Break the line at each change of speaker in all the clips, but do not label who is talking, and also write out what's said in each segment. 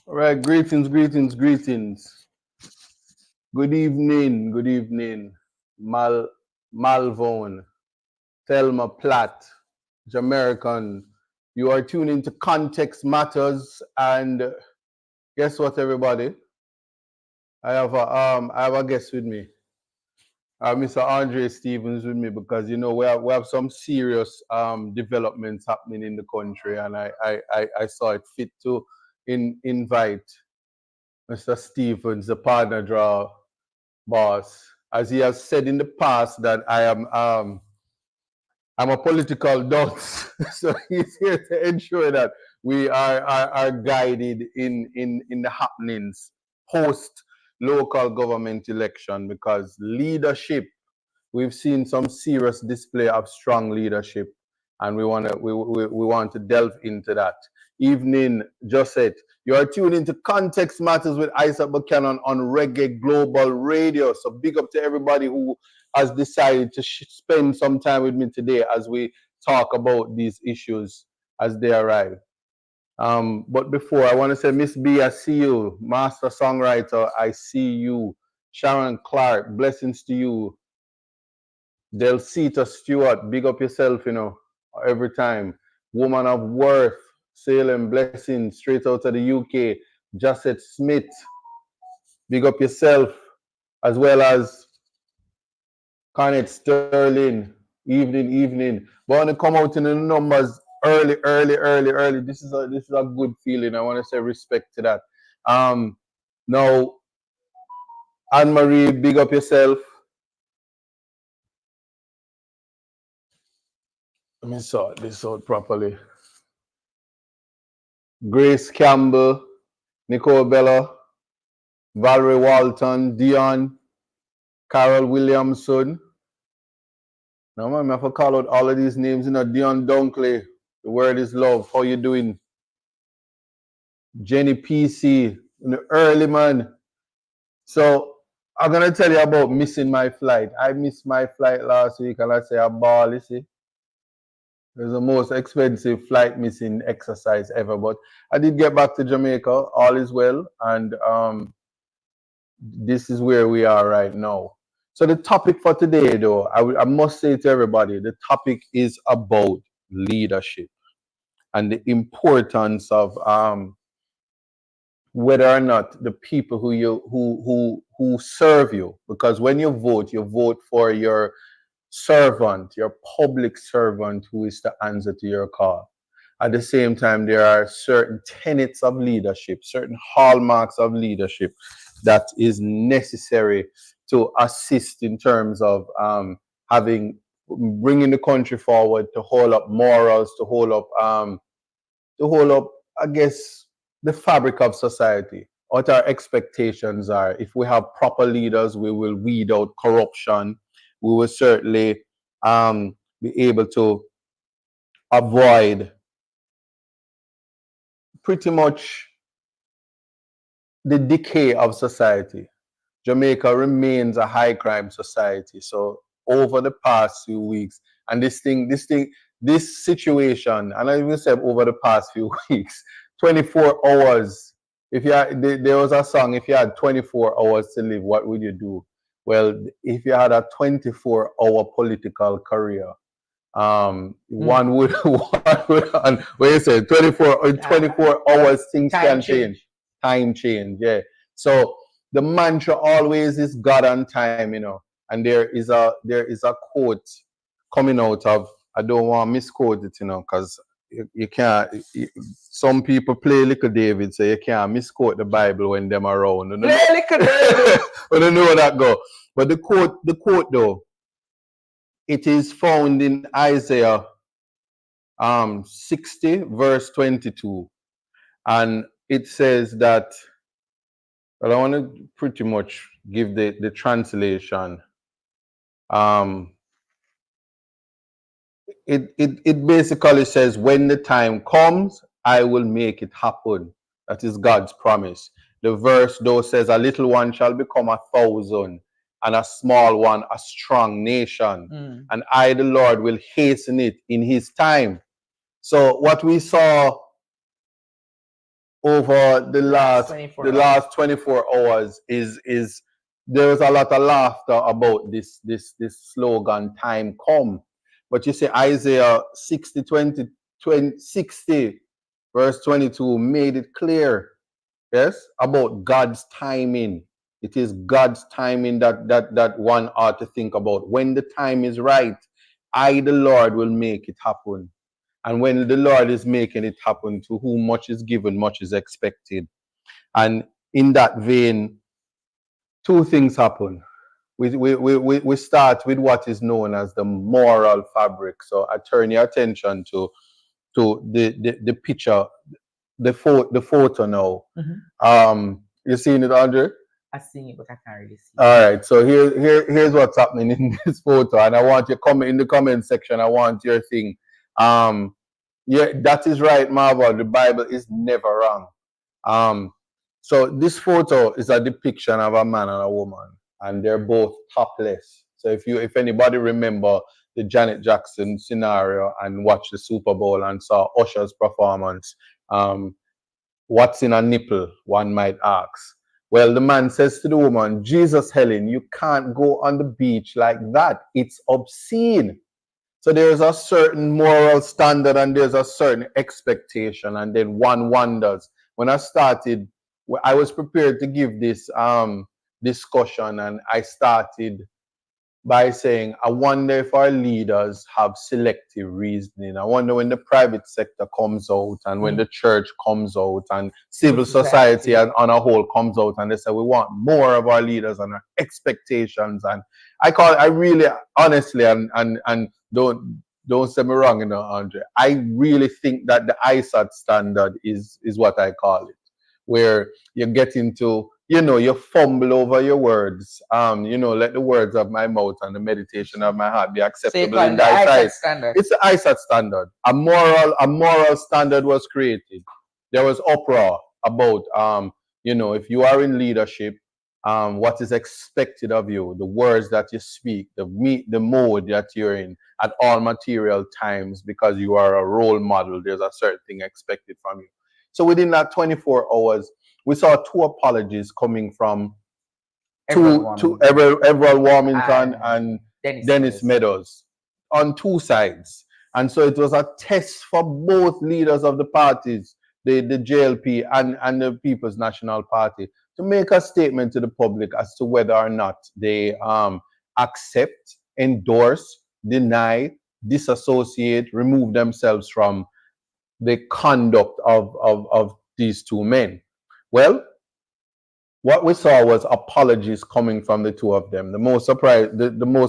All right, greetings, greetings, greetings. Good evening, Malvone, Thelma Platt, Jamaican. You are tuned into Context Matters, and guess what, everybody? I have a guest with me, Mr. Andre Stevens with me because you know we have some serious developments happening in the country, and I saw it fit to invite Mr. Stevens, the partner draw boss, as he has said in the past that I'm a political dunce. So he's here to ensure that we are guided in the happenings post local government election, because leadership, we've seen some serious display of strong leadership, and we want to delve into that. Evening, Josette. You are tuned into Context Matters with Isaac Buchanan on Reggae Global Radio. So big up to everybody who has decided to spend some time with me today as we talk about these issues as they arrive. But before, I want to say, Miss B, I see you. Master Songwriter, I see you. Sharon Clark, blessings to you. Delcita Stewart, big up yourself, you know, every time. Woman of Worth, Salem Blessing, straight out of the UK. Josette Smith, big up yourself, as well as Cornet Sterling, evening. But when they come out in the numbers early, this is a good feeling. I want to say respect to that. Now, Anne Marie, big up yourself. Let me sort this out properly. Grace Campbell, Nicole Bella, Valerie Walton, Dion, Carol Williamson. Now, man, I have to call out all of these names. You know, Dion Dunkley, the word is love. How you doing? Jenny PC, in the early man. So I'm gonna tell you about missing my flight. I missed my flight last week, and I say a ball. You see, it was the most expensive flight missing exercise ever. But I did get back to Jamaica. All is well, and this is where we are right now. So the topic for today, though, I must say to everybody, the topic is about leadership and the importance of whether or not the people who serve you, because when you vote for your servant, your public servant who is to answer to your call. At the same time, there are certain tenets of leadership, certain hallmarks of leadership that is necessary to assist in terms of having bringing the country forward, to hold up morals, to hold up, I guess, the fabric of society. What our expectations are. If we have proper leaders, we will weed out corruption. We will certainly be able to avoid pretty much the decay of society. Jamaica remains a high crime society. So over the past few weeks, and this situation, and I even said over the past few weeks, 24 hours. If you had, there was a song, if you had 24 hours to live, what would you do? Well, if you had a 24-hour political career, one would, when you say 24 hours, things can change. Time change, yeah. So the mantra always is God on time, you know. And there is a quote coming out of, I don't want to misquote it, you know, because you can't. Some people play Little David, so you can't misquote the Bible when them around.
Play Little David.
I don't know how that go. But the quote though, it is found in Isaiah 60 verse 22, and it says that. Well, I want to pretty much give the translation. Um, it basically says, when the time comes, I will make it happen. That is God's promise. The verse though says, a little one shall become 1,000, and a small one a strong nation. And I, the Lord, will hasten it in his time. So what we saw over the last
24
hours is there was a lot of laughter about this slogan, time come. But you see Isaiah 60 verse 22 made it clear, yes, about God's timing. It is God's timing that one ought to think about. When the time is right, I, the Lord, will make it happen. And when the Lord is making it happen, to whom much is given, much is expected. And in that vein, two things happen. We start with what is known as the moral fabric. So I turn your attention to the picture, the photo now. You seeing it, Andre?
I see it, but I can't really see it.
All right. So here's what's happening in this photo, and I want you comment in the comment section. I want your thing. Yeah, that is right, Marvel. The Bible is never wrong. So this photo is a depiction of a man and a woman, and they're both topless. So if anybody remember the Janet Jackson scenario and watched the Super Bowl and saw Usher's performance, what's in a nipple, one might ask. Well, the man says to the woman, Jesus, Helen, you can't go on the beach like that. It's obscene. So there's a certain moral standard and there's a certain expectation, and then one wonders. When I started, I was prepared to give this discussion, and I started by saying, I wonder if our leaders have selective reasoning. I wonder when the private sector comes out and when the church comes out and civil society on a whole comes out and they say, we want more of our leaders and our expectations. And I really, honestly, and don't say me wrong, Andre, I really think that the ISAT standard is what I call it, where you get into, you fumble over your words. Let the words of my mouth and the meditation of my heart be acceptable in thy sight. It's the ISAT standard. A moral standard was created. There was uproar about, if you are in leadership, what is expected of you, the words that you speak, the mode that you're in at all material times, because you are a role model. There's a certain thing expected from you. So within that 24 hours, we saw two apologies coming from Everett Warmington and Dennis Meadows on two sides. And so it was a test for both leaders of the parties, the JLP and the People's National Party, to make a statement to the public as to whether or not they accept, endorse, deny, disassociate, remove themselves from the conduct of these two men. Well, what we saw was apologies coming from the two of them. The most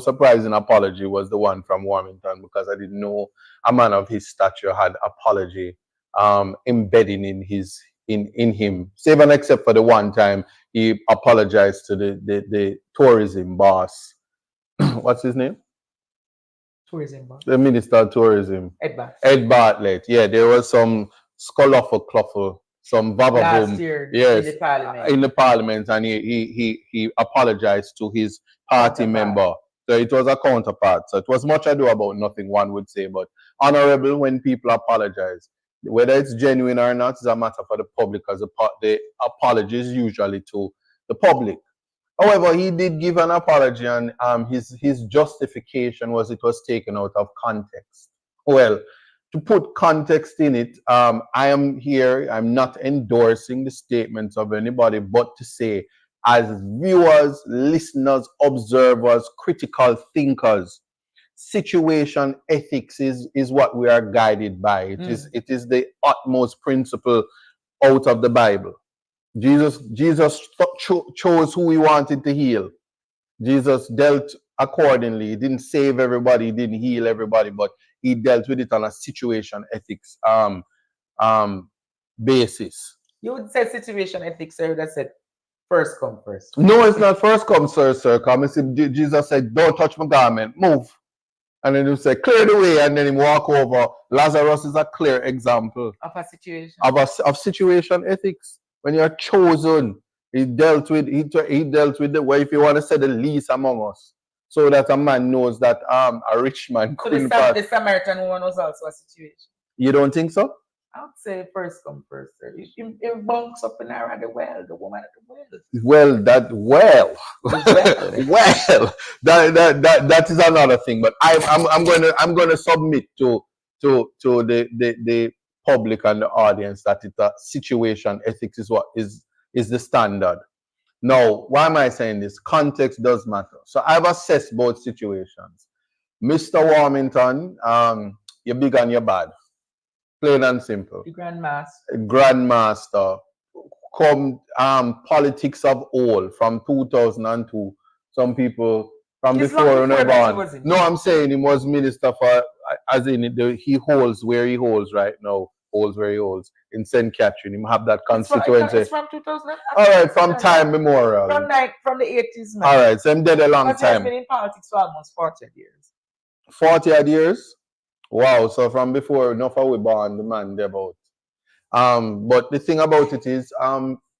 surprising apology was the one from Warmington, because I didn't know a man of his stature had apology embedding in him, save and except for the one time he apologized to the tourism boss. What's his name?
Tourism boss.
The Minister of Tourism. Ed Bartlett. Yeah, there was some cluffle, some
last year,
yes,
in the
parliament, and he apologized to his party member. So it was a counterpart. So it was much ado about nothing, one would say, but honorable when people apologize. Whether it's genuine or not is a matter for the public, because the apology is usually to the public. However, he did give an apology, and his justification was it was taken out of context. Well, to put context in it, I am here, I'm not endorsing the statements of anybody, but to say, as viewers, listeners, observers, critical thinkers, situation ethics is what we are guided by. It is the utmost principle out of the Bible. Jesus chose who he wanted to heal. Jesus dealt accordingly. He didn't save everybody, he didn't heal everybody, but he dealt with it on a situation ethics basis.
You would say situation ethics, sir, that said first come first.
No, it's not first come, sir. Come. Jesus said, don't touch my garment, move. And then he said, clear the way, and then he walk over. Lazarus is a clear example
of a situation.
Of situation ethics. When you're chosen, he dealt with the way, if you want to say, the least among us, so that a man knows that a rich man couldn't pass.
The Samaritan woman was also a situation.
You don't think so?
I would say first come, first serve. It bunks up in her at the well, the woman at the well.
Well,
The well.
well, that is another thing. But I'm gonna submit to the public and the audience that situation ethics is what is the standard. Now, why am I saying this? Context does matter. So I've assessed both situations. Mr. Warmington, you're big and you're bad. Plain and simple.
The grandmaster.
Grandmaster. Come politics of old from 2002. Some people from
It's
before
long before that he
on.
was in.
No, I'm saying he was minister for, as in he holds where he holds right now. Holds where he holds in St. Catherine. He have that constituency.
It's from 2000.
All right, from time memorial.
From the 80s, man.
All right, so I'm dead a long
But he has
time.
been in politics for almost 40 years.
40 odd years? Wow, so from before enough we born the man there about. But the thing about it is,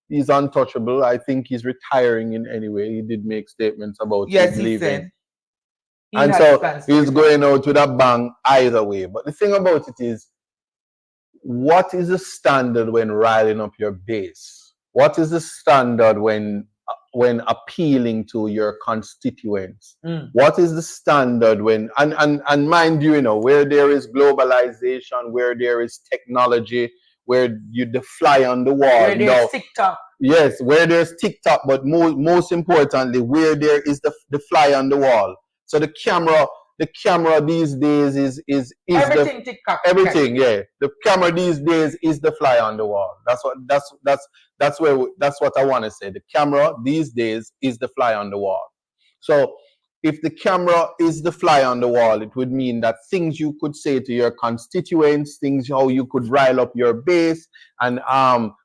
he's untouchable. I think he's retiring in any way. He did make statements about
Yes,
his
he
leaving.
said.
And so he's going out with a bang either way. But the thing about it is, what is the standard when riling up your base? What is the standard when appealing to your constituents? What is the standard when and mind you, where there is globalization, where there is technology, where the fly on the wall.
Where there's TikTok.
Yes, where there's TikTok, but most importantly, where there is the fly on the wall. So the camera these days is
everything TikTok.
Everything, yeah. The camera these days is the fly on the wall. That's what I want to say. The camera these days is the fly on the wall. So if the camera is the fly on the wall, it would mean that things you could say to your constituents, things how you could rile up your base, and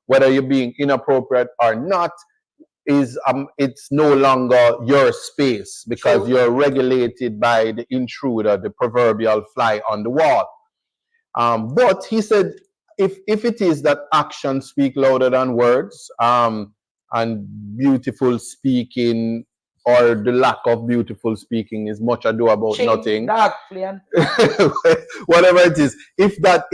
whether you're being inappropriate or not, is it's no longer your space because you're regulated by the intruder, the proverbial fly on the wall. But he said, if it is that actions speak louder than words, and beautiful speaking or the lack of beautiful speaking is much ado about nothing. Whatever it is, if that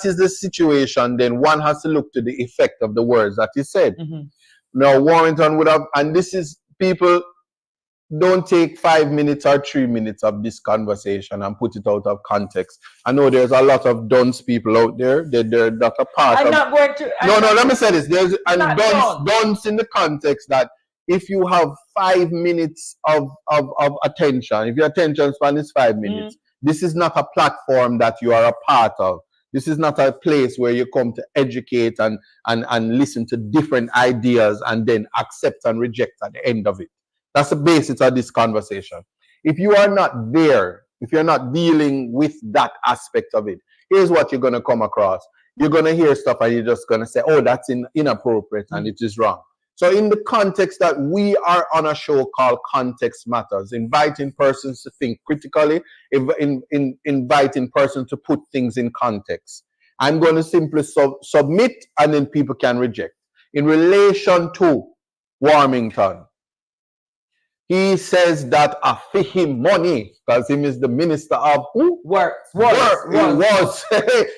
is the situation, then one has to look to the effect of the words that he said. Now, Warrington would have, and this is, people don't take 5 minutes or 3 minutes of this conversation and put it out of context. I know there's a lot of dunce people out there that are part of.
I'm not going to.
No, let me say this. There's dunce in the context that if you have 5 minutes of attention, if your attention span is 5 minutes, this is not a platform that you are a part of. This is not a place where you come to educate and listen to different ideas and then accept and reject at the end of it. That's the basis of this conversation. If you are not there, if you're not dealing with that aspect of it, here's what you're going to come across. You're going to hear stuff and you're just going to say, oh, that's inappropriate and it is wrong. So in the context that we are on a show called Context Matters, inviting persons to think critically, inviting persons to put things in context, I'm going to simply submit and then people can reject. In relation to Warmington, he says that I fee him money because he is the minister of who?
Works.
Was.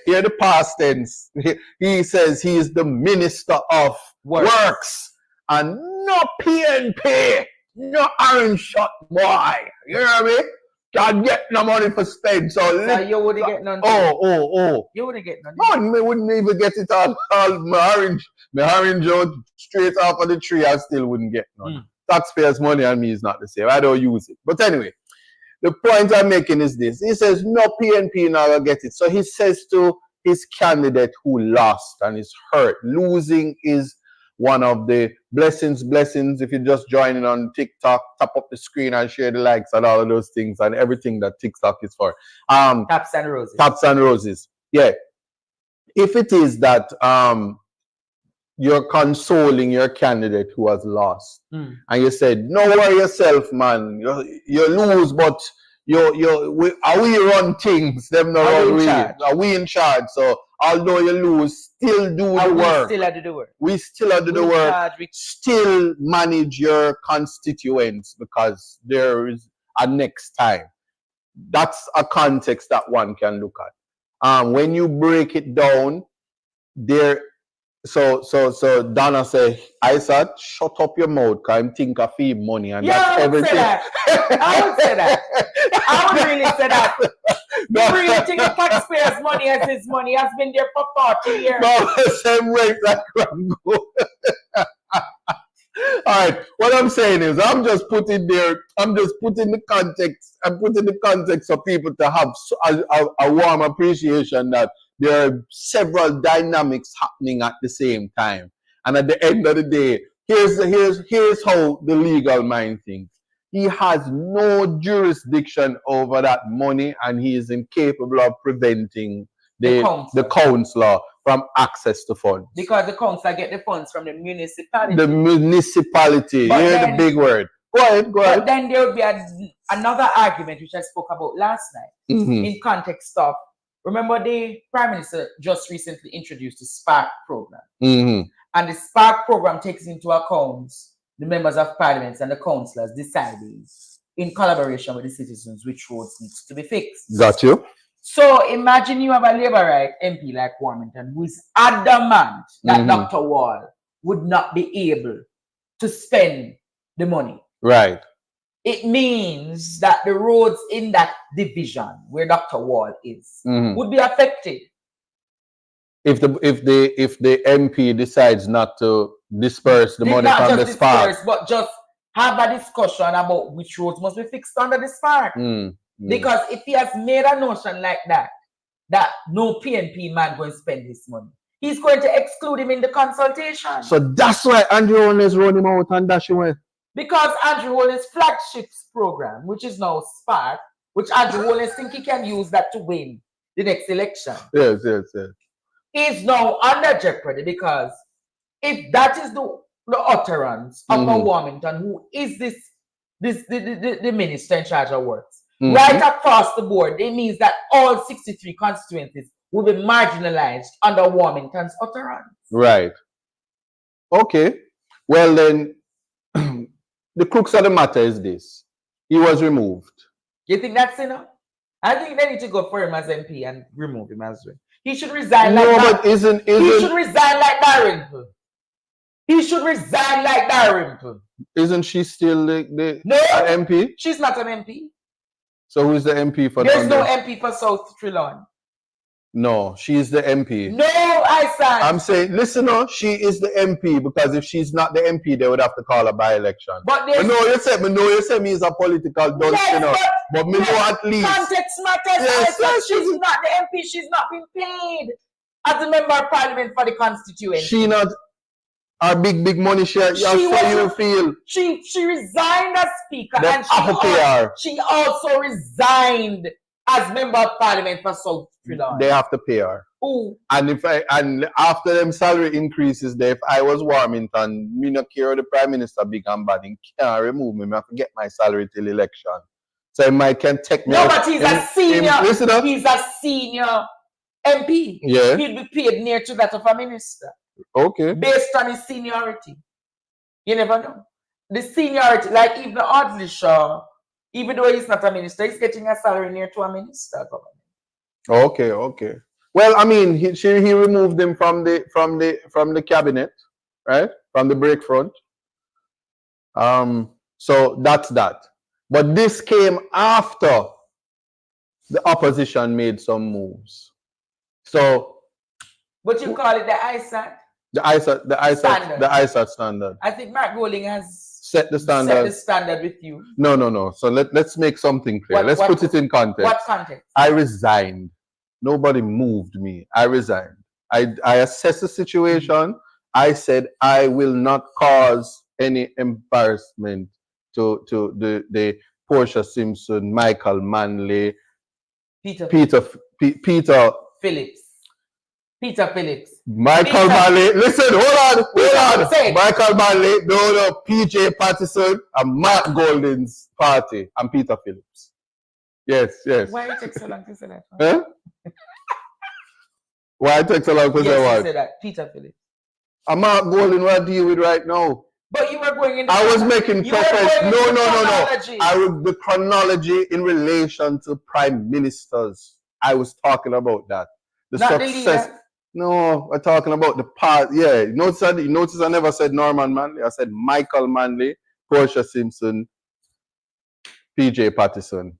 Here the past tense. He says he is the minister of works. And no PNP, no orange shot boy. You hear me? Can't get no money for spend. So
you wouldn't get none.
Oh.
You wouldn't get none.
Man, me wouldn't even get it all my orange out straight off of the tree. I still wouldn't get none. Taxpayers' money and me is not the same. I don't use it. But anyway, the point I'm making is this. He says no PNP now get it. So he says to his candidate who lost and is hurt. Losing is one of the blessings. If you're just joining on TikTok, tap up the screen and share the likes and all of those things and everything that TikTok is for.
Taps and
roses. Yeah. If it is that you're consoling your candidate who has lost, and you said, "No worry yourself, man. You lose, but we run things. Them no run we. Are we in charge? So although you lose, still do the work. We still do the work. Still manage your constituents because there is a next time." That's a context that one can look at. When you break it down, there. So Donna say, I said, shut up your mouth, cause I'm think of fee money and
Yeah,
that's
I would say
everything.
that. I would say that. I would really say that. You really think the taxpayers' money as his money has been there for 40 years.
No, same way like Rambo. All right. What I'm saying is, I'm just putting the context. I'm putting the context for people to have a warm appreciation that there are several dynamics happening at the same time. And at the end of the day, here's how the legal mind thinks. He has no jurisdiction over that money, and he is incapable of preventing the councillor from access to funds.
Because the councillor get the funds from the municipality.
The municipality.
But
Hear
then,
the big word. Go ahead.
But then there would be another argument which I spoke about last night in context of, remember the Prime Minister just recently introduced the Spark program. And the Spark program takes into account the members of parliament and the councillors deciding in collaboration with the citizens which roads needs to be fixed.
Got you.
So imagine you have a Labourite MP like Warmington who is adamant that Dr. Wall would not be able to spend the money.
Right.
It means that the roads in that division where Dr. Wall is would be affected.
If the MP decides not to disperse the money from the Spark,
but just have a discussion about which roads must be fixed under the Spark. Because if he has made a notion like that no PNP man going to spend this money, he's going to exclude him in the consultation.
So that's why Andrew Holness wrote him out and dash away. Because
Andrew Holness' flagship program, which is now Spark, which Andrew Holness think he can use that to win the next election.
Yes.
Is now under jeopardy, because if that is the utterance of a Warmington, who is the minister in charge of works, right across the board, it means that all 63 constituencies will be marginalized under Warmington's utterance.
Right. Okay. Well then, the crux of the matter is this. He was removed.
You think that's enough? I think they need to go for him as MP and remove him as well. He should resign like that.
But isn't
he should resign like Dalrymple. He should resign like Dalrymple.
Isn't she still the MP?
She's not an MP.
So who's the MP for
There's no MP for South Trelawney.
No, she's the MP.
No, I said.
I'm saying, listen, no, she is the MP, because if she's not the MP, they would have to call a by-election.
But
you say me is a political dunce,
yes,
you know. But me know at least.
Context matters. Yes, she's not the MP. She's not been paid as a member of parliament for the constituency.
She not a big money share. You feel.
She resigned as speaker, and she also resigned as member of parliament for South Trelawney.
They have to pay her.
Ooh.
And after them salary increases, if I was Warmington, me not care the Prime Minister big and bad, he can't remove me. I have to get my salary till election. So he can take me.
No, but he's a senior. He's a senior MP.
Yeah.
He'll be paid near to that of a minister.
Okay.
Based on his seniority. You never know. The seniority, like even Audley Shaw, even though he's not a minister, he's getting a salary near to a minister government.
Okay. Well, I mean, he removed him from the cabinet, right? From the break front. So that's that. But this came after the opposition made some moves. So.
But you call it the ISAT?
The ISAT standard.
I think Mark Golding has
set the standard
with you.
No. So let's make something clear. Let's put it in context.
What context?
I resigned. Nobody moved me. I resigned. I assessed the situation. I said I will not cause any embarrassment to the Portia Simpson, Michael Manley,
Peter
Phillips.
Peter Phillips.
Michael Manley. Listen, hold on. Michael Manley, no, PJ Patterson, and Mark Golding's party, and Peter Phillips. Yes.
Why it take so long to say that?
Huh? Why it take so long to say what?
Say that. Peter Phillips.
And Mark Golding, what I deal with right now?
But you were going in.
I was making preference. No. The chronology in relation to prime ministers. I was talking about that. The
not
success. No, we're talking about the past. Yeah, notice I never said Norman Manley. I said Michael Manley, Portia Simpson, PJ Patterson,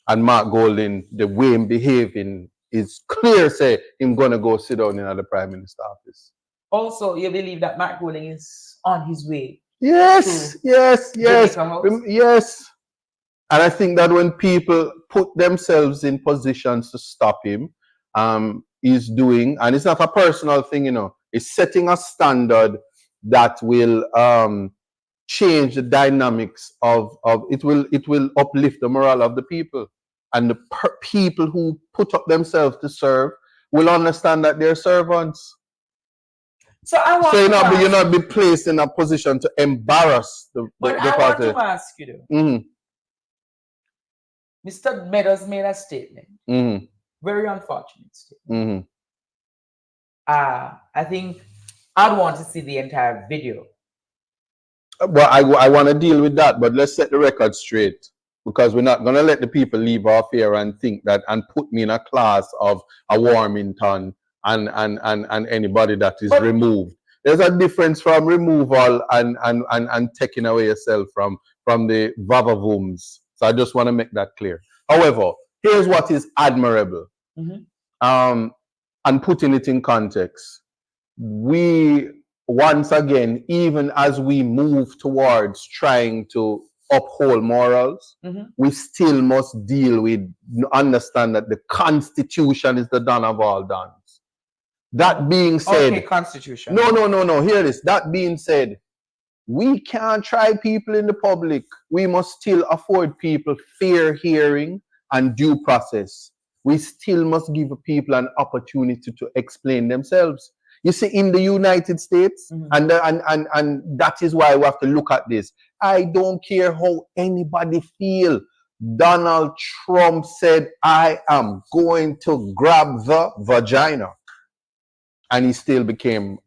and Mark Golding. The way him behaving is clear. Say him gonna go sit down in the Prime Minister office.
Also, you believe that Mark Golding is on his way?
Yes. And I think that when people put themselves in positions to stop him, he's doing, and it's not a personal thing, it's setting a standard that will change the dynamics of it will uplift the morale of the people. And the people who put up themselves to serve will understand that they're servants.
So
you're not be placed in a position to embarrass the
But I want to ask you though. Mr. Meadows made a statement. Very unfortunate statement. I think I'd want to see the entire video.
Well, I want to deal with that, but let's set the record straight, because we're not going to let the people leave off here and think that and put me in a class of a Warmington and anybody that is removed. There's a difference from removal and taking away yourself from the vavavoons. So I just want to make that clear. However, here's what is admirable. And putting it in context. We, once again, even as we move towards trying to uphold morals, we still must understand that the Constitution is the don of all dons. That being said,
okay, Constitution.
No. Hear this. That being said, we can't try people in the public. We must still afford people fair hearing and due process. We still must give people an opportunity to explain themselves. You see, in the United States, and that is why we have to look at this. I don't care how anybody feel. Donald Trump said, I am going to grab the vagina. And he still became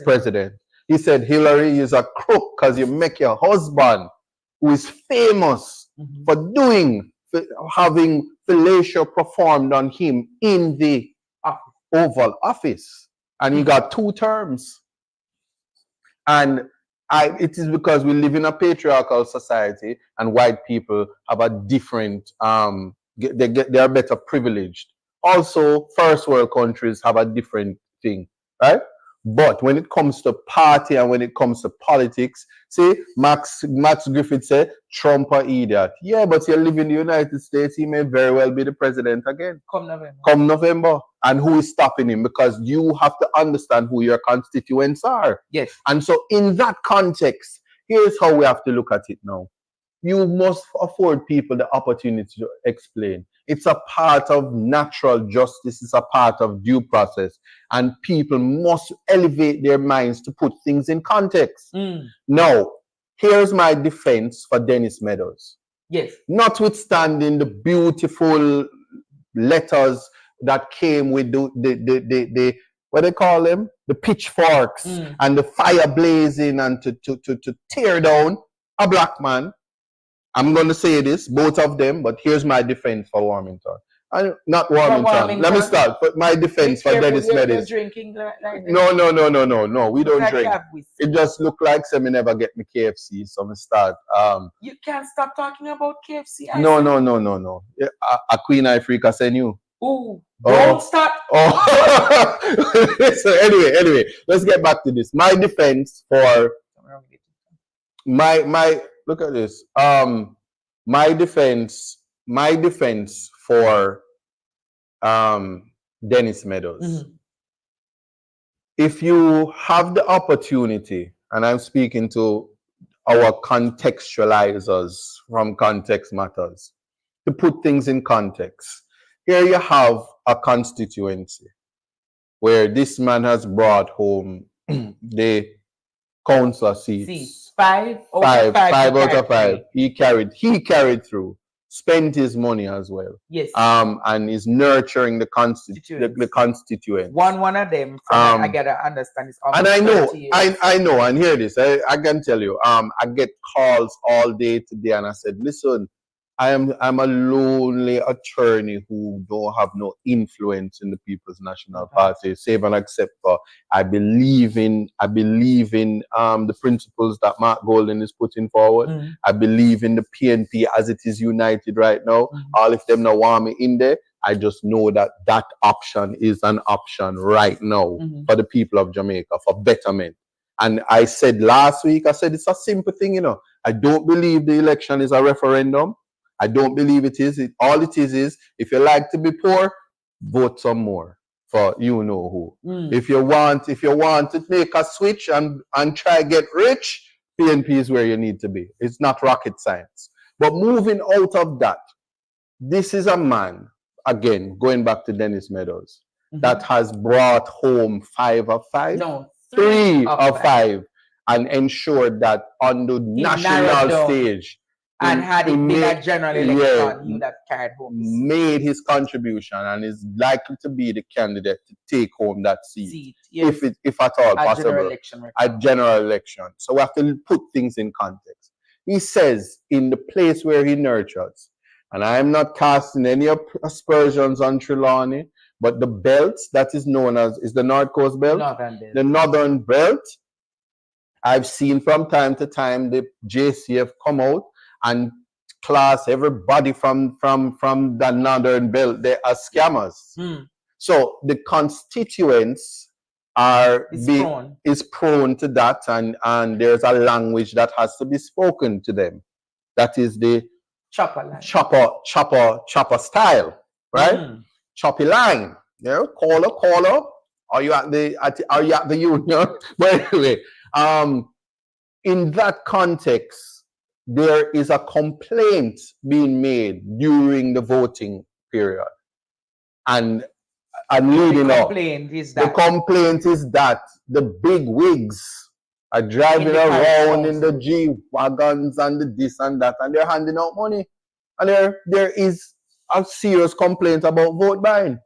president. He said Hillary is a crook because you make your husband, who is famous for having fellatio performed on him in the Oval Office. And he got 2 terms. And it is because we live in a patriarchal society and white people have a different, they are better privileged. Also, first world countries have a different thing, right? But when it comes to party and when it comes to politics, see, Max Griffith said, Trump an idiot. Yeah, but you live in the United States, he may very well be the president again. Come November. And who is stopping him? Because you have to understand who your constituents are.
Yes.
And so in that context, here's how we have to look at it now. You must afford people the opportunity to explain. It's a part of natural justice. It's a part of due process. And people must elevate their minds to put things in context. Now, here's my defense for Dennis Meadows.
Yes.
Notwithstanding the beautiful letters that came with the what they call them? The pitchforks and the fire blazing and to tear down a black man. I'm going to say this, both of them, but here's my defense for Warmington. Not Warmington. Let me start. But my defense for Dennis Meadows.
Drinking like
No. We don't drink. It just look like some never get me KFC, so me start.
You can't stop talking about KFC.
No. A Queen Africa send you.
Ooh, don't start.
So anyway, let's get back to this. My defense for my look at this. My defense for Dennis Meadows. If you have the opportunity, and I'm speaking to our contextualizers from Context Matters, to put things in context. Here you have a constituency where this man has brought home the councillor seats.
5
out of 5. He carried through. Spent his money as well.
Yes.
And is nurturing the constituents.
One of them. I gotta understand this.
And I know. And hear this. I can tell you. I get calls all day today, and I said, listen, I'm a lonely attorney who don't have no influence in the People's National Party, save and except for I believe in the principles that Mark Golden is putting forward. I believe in the PNP as it is united right now. All if them no want me in there, I just know that that option is an option right now for the people of Jamaica, for betterment. And I said last week, I said it's a simple thing, you know. I don't believe the election is a referendum. I don't believe it is. All it is if you like to be poor, vote some more for you know who. If you want to make a switch and try get rich, PNP is where you need to be. It's not rocket science. But moving out of that, this is a man, again, going back to Dennis Meadows, that has brought home 5 of 5.
No,
3 of 5. And ensured that on the national stage,
and had it been a general election, he would have carried home.
Made his contribution and is likely to be the candidate to take home that seat, yes. if at all possible, at general election. So we have to put things in context. He says in the place where he nurtures, and I'm not casting any aspersions on Trelawney, but the belt that is known as is the North Coast Belt, the Northern Belt. I've seen from time to time the JCF come out and class everybody from the Northern Belt. They are scammers. So the constituents is prone to that, and there's a language that has to be spoken to them. That is the chopper style, right? Choppy line. You know, caller. Are you at the union? But anyway, in that context, there is a complaint being made during the voting period, and leading up. The complaint is that the big wigs are driving around in the G-wagons and the this and that, and they're handing out money, and there is a serious complaint about vote buying.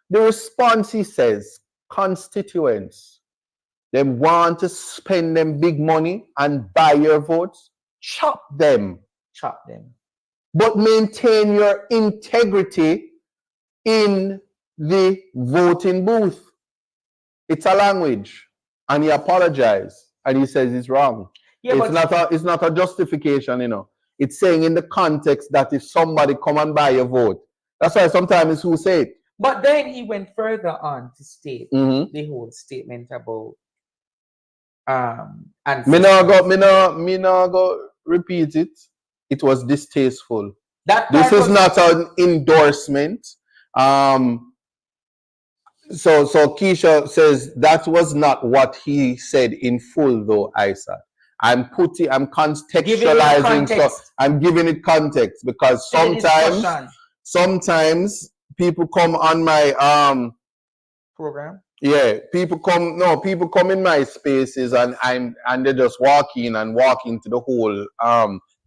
The response, he says, constituents, they want to spend them big money and buy your votes. Chop them. But maintain your integrity in the voting booth. It's a language. And he apologized. And he says it's wrong. Yeah, it's not a justification, you know. It's saying in the context that if somebody come and buy your vote. That's why sometimes it's who say it.
But then he went further on to state the whole statement about and
me no go repeat it. It was distasteful. This is not an endorsement. So Keisha says that was not what he said in full, though. Isa, I'm contextualizing stuff. I'm giving it context because sometimes people come on my
program.
Yeah, people come in my spaces and they just walk into the whole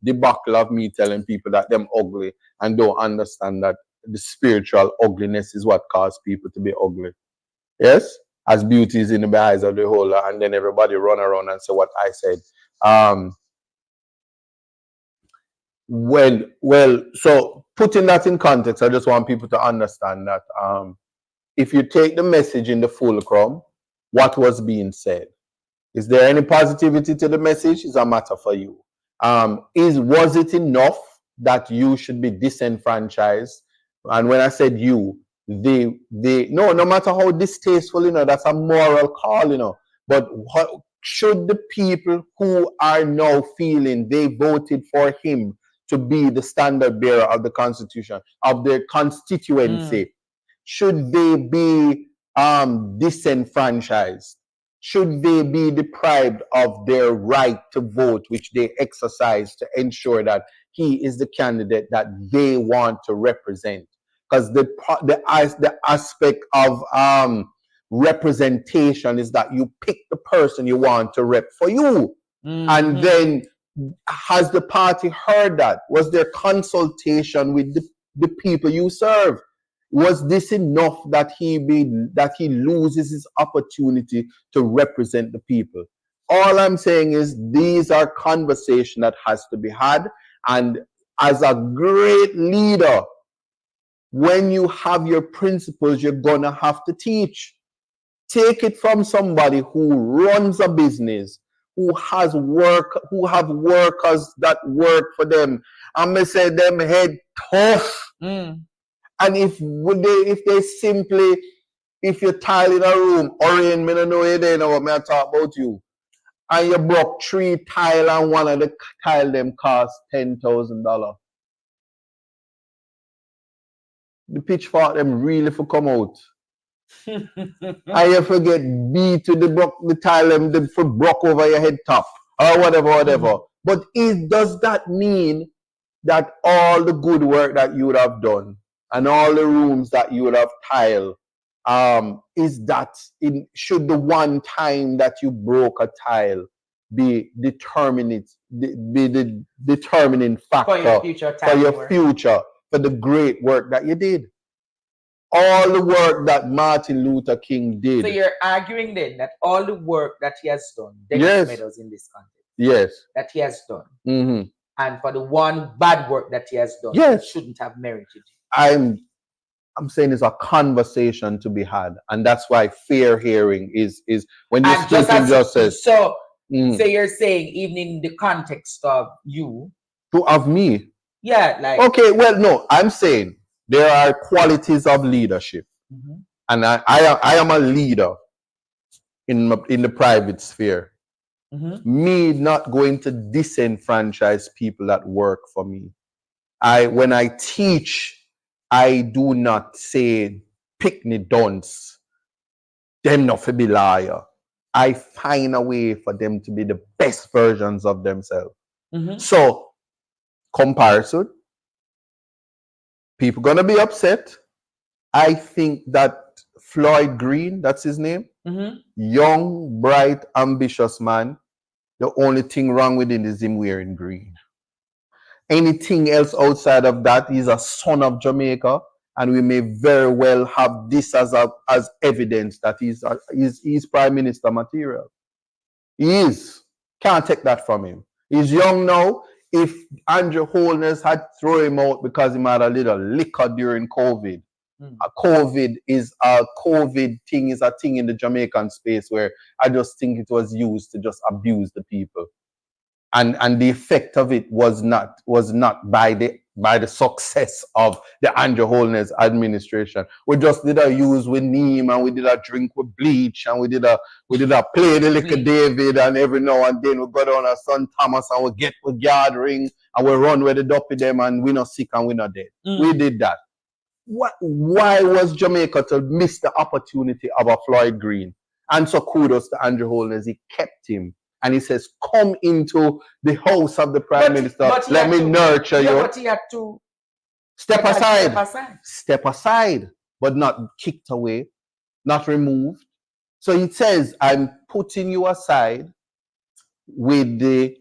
debacle of me telling people that them ugly and don't understand that the spiritual ugliness is what caused people to be ugly. Yes? As beauty is in the eyes of the beholder, and then everybody run around and say what I said. So putting that in context, I just want people to understand that if you take the message in the fulcrum, what was being said? Is there any positivity to the message? Is a matter for you. Was it enough that you should be disenfranchised? And when I said you, no matter how distasteful, you know, that's a moral call, you know. But should the people who are now feeling they voted for him to be the standard bearer of the Constitution, of their constituency, should they be disenfranchised? Should they be deprived of their right to vote, which they exercise to ensure that he is the candidate that they want to represent? Because the aspect of representation is that you pick the person you want to rep for you. And then has the party heard that? Was there consultation with the people you serve? Was this enough that he loses his opportunity to represent the people? All I'm saying is these are conversations that has to be had, and as a great leader, when you have your principles, you're gonna have to teach. Take it from somebody who runs a business, who has work, who have workers that work for them. I'm gonna say them head tough. And if they simply, if you tile in a room, Orion, me no know you there know what me I talk about you. And you broke 3 tile and one of the tile them cost $10,000. The pitchfork them really for come out. And you forget B to the tile them the for broke over your head top or whatever. But does that mean that all the good work that you would have done and all the rooms that you would have tiled, should the one time that you broke a tile be the determining factor
for your
future, for the great work that you did? All the work that Martin Luther King did.
So you're arguing then that all the work that he has done, Dennis Meadows in this context, that he has done, and for the one bad work that he has done, he shouldn't have merited.
I'm saying it's a conversation to be had, and that's why fair hearing is when you speak in justice.
So you're saying even in the context of you,
of me,
like
okay, well, no, I'm saying there are qualities of leadership, and I am a leader in the private sphere. Me not going to disenfranchise people that work for me. When I teach, I do not say pick me dunce, them not to be liar. I find a way for them to be the best versions of themselves. So, comparison, people gonna be upset. I think that Floyd Green, that's his name, young, bright, ambitious man, the only thing wrong with him is him wearing green. Anything else outside of that, he's a son of Jamaica, and we may very well have this as evidence that he's prime minister material. He is. Can't take that from him. He's young now. If Andrew Holness had thrown him out because he had a little liquor during COVID, a COVID thing is a thing in the Jamaican space where I just think it was used to just abuse the people. And the effect of it was not by the success of the Andrew Holness administration. We just did a use with Neem, and we did a drink with bleach, and we did a play the liquor David, and every now and then we go down to St. Thomas and we gathering and we run with the duppy them, and we not sick and we not dead. We did that. Why was Jamaica to miss the opportunity of a Floyd Green? And so kudos to Andrew Holness, he kept him. And he says, come into the house of the Prime Minister. Let me nurture you.
But he had to
step aside, but not kicked away, not removed. So he says, I'm putting you aside with the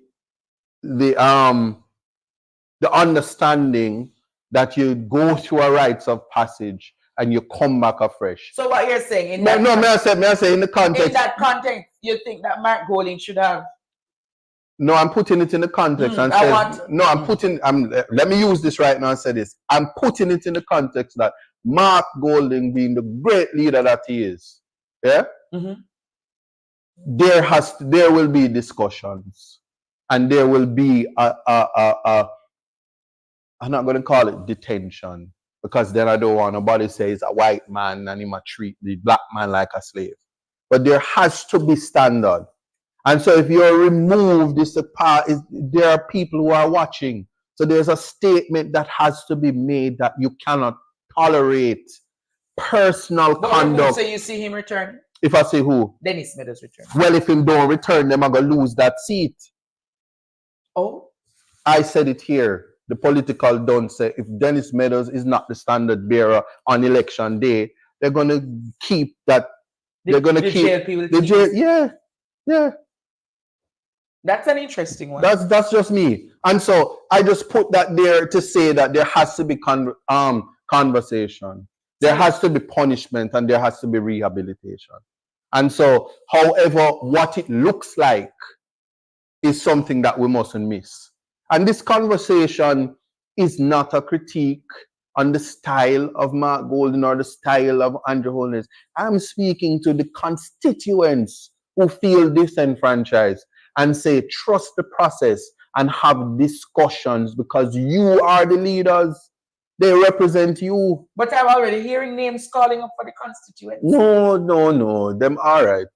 understanding that you go through a rites of passage and you come back afresh.
So what you're saying
may I say in the context.
In that context, you think that Mark Golding should have?
No, I'm putting it in the context and let me use this right now and say this. I'm putting it in the context that Mark Golding, being the great leader that he is, there will be discussions, and there will be I'm not going to call it detention, because then I don't want nobody say it's a white man and he might treat the black man like a slave. But there has to be standard. And so if you're removed, there are people who are watching. So there's a statement that has to be made that you cannot tolerate personal conduct.
So you see him return?
If I say who?
Dennis Meadows return.
Well, if him don't return, them are going to lose that seat.
Oh?
I said it here. The political don't say if Dennis Meadows is not the standard bearer on election day, they're going to keep that. They're going to keep the jail. Yeah.
That's an interesting one.
That's just me. And so I just put that there to say that there has to be conversation. There has to be punishment, and there has to be rehabilitation. And so, however, what it looks like is something that we mustn't miss. And this conversation is not a critique on the style of Mark Golden or the style of Andrew Holness. I'm speaking to the constituents who feel disenfranchised and say, trust the process and have discussions because you are the leaders. They represent you.
But I'm already hearing names calling up for the constituents.
No. Them all right.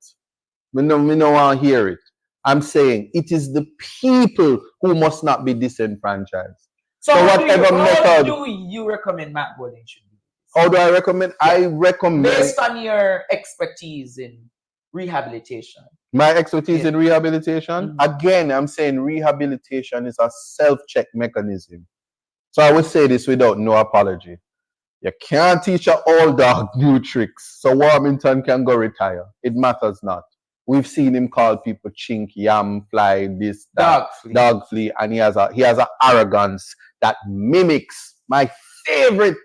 We don't want to hear it. I'm saying it is the people who must not be disenfranchised.
So whatever method. How do you recommend Matt Golden should be?
How do I recommend? Yeah. I recommend
based on your expertise in rehabilitation.
My expertise in rehabilitation? Mm-hmm. Again, I'm saying rehabilitation is a self-check mechanism. So I would say this without no apology. You can't teach an old dog new tricks. So Warmington can go retire. It matters not. We've seen him call people chink, yam, fly, this, that, dog flea, and he has a arrogance that mimics my favorite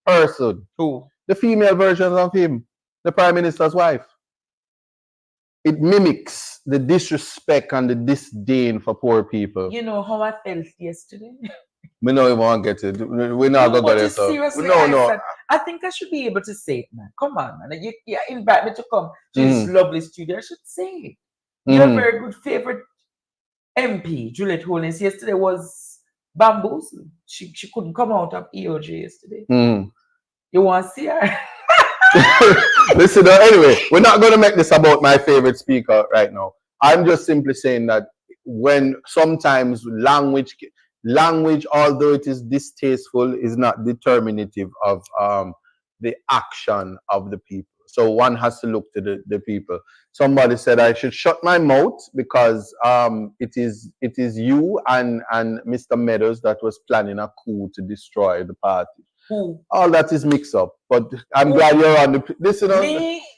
person.
Who?
The female version of him, the Prime Minister's wife. It mimics the disrespect and the disdain for poor people.
You know how I felt yesterday?
We don't even want to get it. We're not going to go there. So.
Seriously, no. I think I should be able to say it, man. Come on, man. You invite me to come to this lovely studio. I should say it. Your very good favorite MP, Juliet Holness, yesterday was bamboozled. She couldn't come out of EOJ yesterday. You want to see her?
Listen, anyway, we're not going to make this about my favorite speaker right now. I'm just simply saying that when sometimes language, although it is distasteful, is not determinative of the action of the people. So one has to look to the people. Somebody said I should shut my mouth because it is you and Mr. Meadows that was planning a coup to destroy the party. All that is mixed up, but I'm glad you're on the. Listen,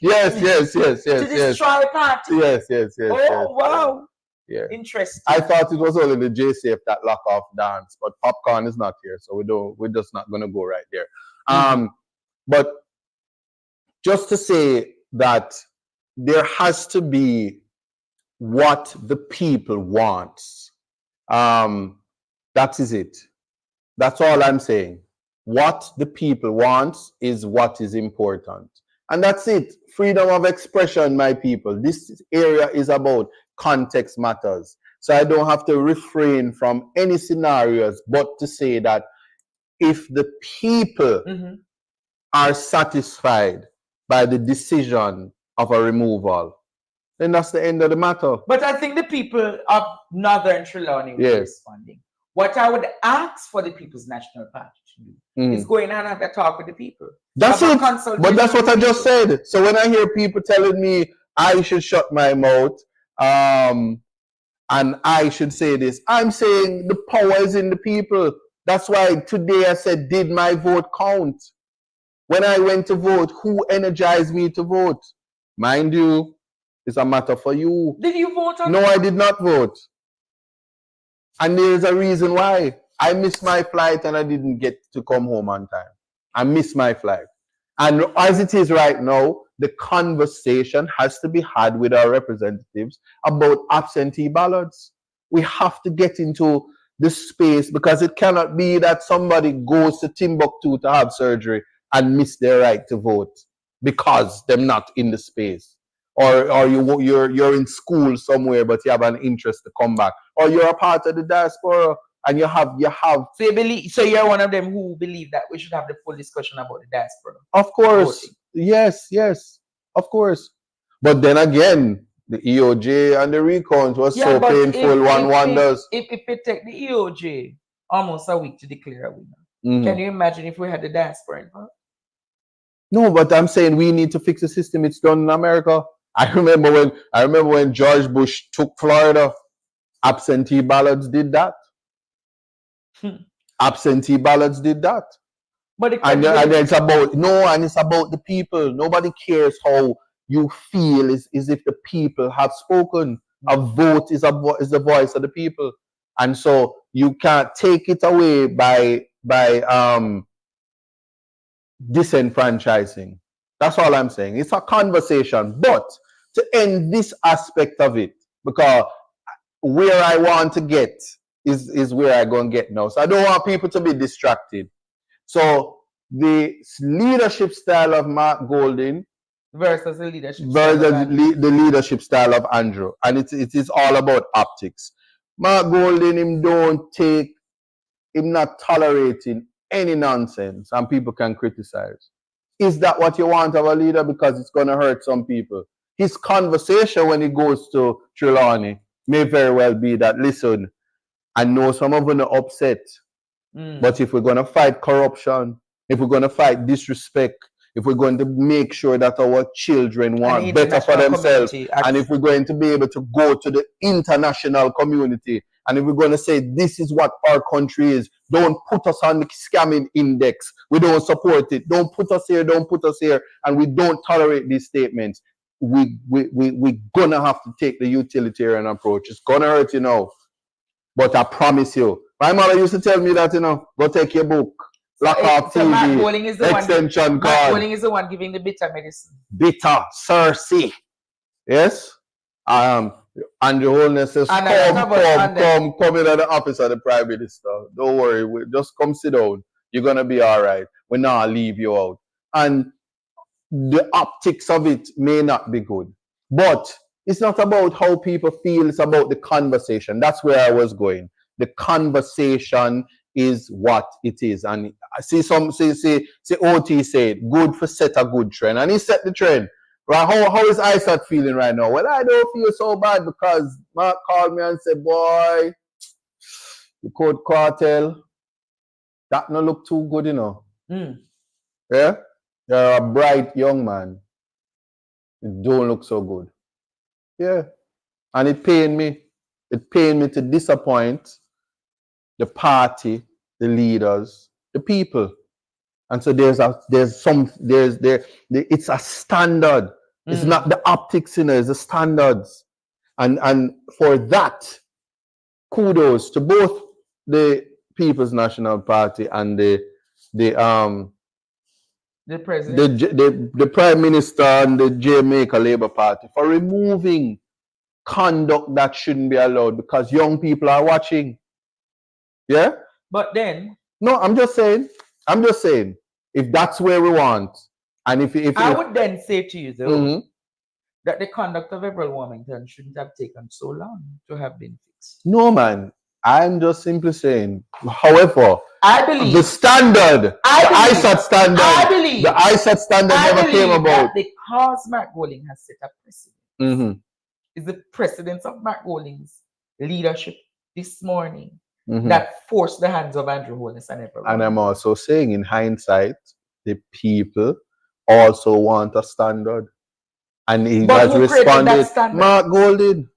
yes.
To destroy the party.
Yes.
Oh wow.
Yeah.
Interesting.
I thought it was only the JCF that lock off dance, but Popcorn is not here, so we're just not gonna go right there. But just to say that there has to be what the people want. That is it. That's all I'm saying. What the people want is what is important. And that's it. Freedom of expression, my people. This area is about context matters. So I don't have to refrain from any scenarios, but to say that if the people are satisfied by the decision of a removal, then that's the end of the matter.
But I think the people of Northern Trelawney were responding. What I would ask for the People's National Party to do is going and have a talk with the people.
That's it. But that's what I just said. So when I hear people telling me I should shut my mouth and I should say this, I'm saying the power is in the people. That's why today I said, did my vote count? When I went to vote, who energized me to vote? Mind you, it's a matter for you.
Did you vote?
No, I did not vote. And there's a reason why. I missed my flight and I didn't get to come home on time. I missed my flight. And as it is right now, the conversation has to be had with our representatives about absentee ballots. We have to get into the space because it cannot be that somebody goes to Timbuktu to have surgery and miss their right to vote because they're not in the space. Or you're in school somewhere, but you have an interest to come back. Or you're a part of the diaspora and you have.
So you're one of them who believe that we should have the full discussion about the diaspora.
Of course, voting. Yes, of course. But then again, the EOJ and the recount was so painful. One wonders
if it take the EOJ almost a week to declare a winner. Can you imagine if we had the diaspora involved?
No, but I'm saying we need to fix the system. It's done in America. I remember when George Bush took Florida, absentee ballots did that. Absentee ballots did that.
But
it's about the people. Nobody cares how you feel is if the people have spoken. A vote is the voice of the people. And so you can't take it away by disenfranchising. That's all I'm saying. It's a conversation. But to end this aspect of it, because where I want to get is where I go and get now. So I don't want people to be distracted. So the leadership style of Mark Golding
versus the leadership
the leadership style of Andrew, and it is all about optics. Mark Golding, him not tolerating any nonsense, and people can criticize. Is that what you want of a leader? Because it's going to hurt some people. His conversation when he goes to Trelawney may very well be that, listen, I know some of them are upset, but if we're going to fight corruption, if we're going to fight disrespect, if we're going to make sure that our children want better for themselves, and if we're going to be able to go to the international community, and if we're going to say this is what our country is, don't put us on the scamming index. We don't support it. Don't put us here, and we don't tolerate these statements. We're going to have to take the utilitarian approach. It's going to hurt, but I promise you. My mother used to tell me that, go take your book. Lock off TV,
Matt Golding is the
extension
one,
card.
Matt Golding is the one giving the bitter medicine.
Bitter, Cersei. Yes? Andrew Holness says, come in at the office of the Prime Minister. Don't worry, just come sit down. You're going to be all right. We're not leave you out. And the optics of it may not be good. But it's not about how people feel, it's about the conversation. That's where I was going. The conversation is what it is. And I see OT said, good for set a good trend. And he set the trend. Right? How is ISAT feeling right now? Well, I don't feel so bad because Mark called me and said, boy, the code cartel, that no look too good, Yeah? You're a bright young man. It don't look so good. Yeah. And it pained me. It pained me to disappoint the party, the leaders, the people. And so it's a standard. It's not the optics, it's the standards. And for that, kudos to both the People's National Party and the
president,
the Prime Minister and the Jamaica Labour Party for removing conduct that shouldn't be allowed because young people are watching. Yeah?
But then...
No, I'm just saying, if that's where we want, and if
I would then say to you, though, that the conduct of April Warmington shouldn't have taken so long to have been fixed.
No, man. I'm just simply saying, however,
I believe
the standard, the ISAT standard never came about.
Because Mark Golding has set a precedent. Is the precedence of Mark Golding's leadership this morning that forced the hands of Andrew Holness and everyone.
And I'm also saying, in hindsight, the people also want a standard. And he has responded, Mark Golding.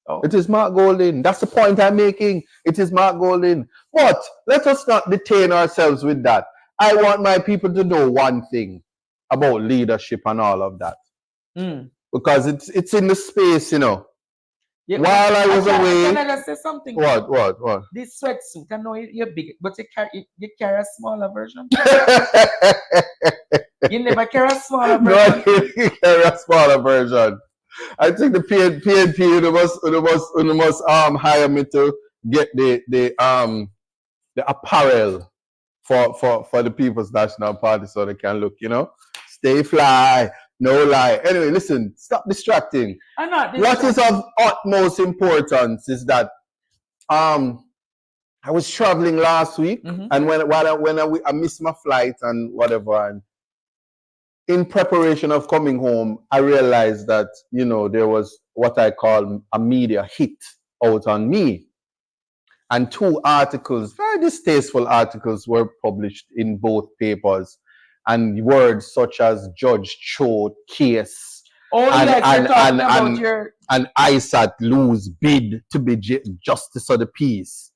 Oh. It is Mark Golding. That's the point I'm making. It is Mark Golding. But let us not detain ourselves with that. I want my people to know one thing about leadership and all of that. Because it's in the space, Yeah, while I was away.
Can I just say something?
What?
This sweatsuit, I know you're big, but you carry a smaller version. You never carry a smaller version.
No, you carry a smaller version. I think the PNP must hire me to get the apparel for the People's National Party so they can look, stay fly, no lie. Anyway, listen, stop distracting.
I'm not
distracting. What is of utmost importance is that I was traveling last week, and when I missed my flight and whatever, and in preparation of coming home, I realized that, there was what I call a media hit out on me. And 2 articles, very distasteful articles, were published in both papers. And words such as Judge Cho case. And ISAT lose bid to be justice of the peace.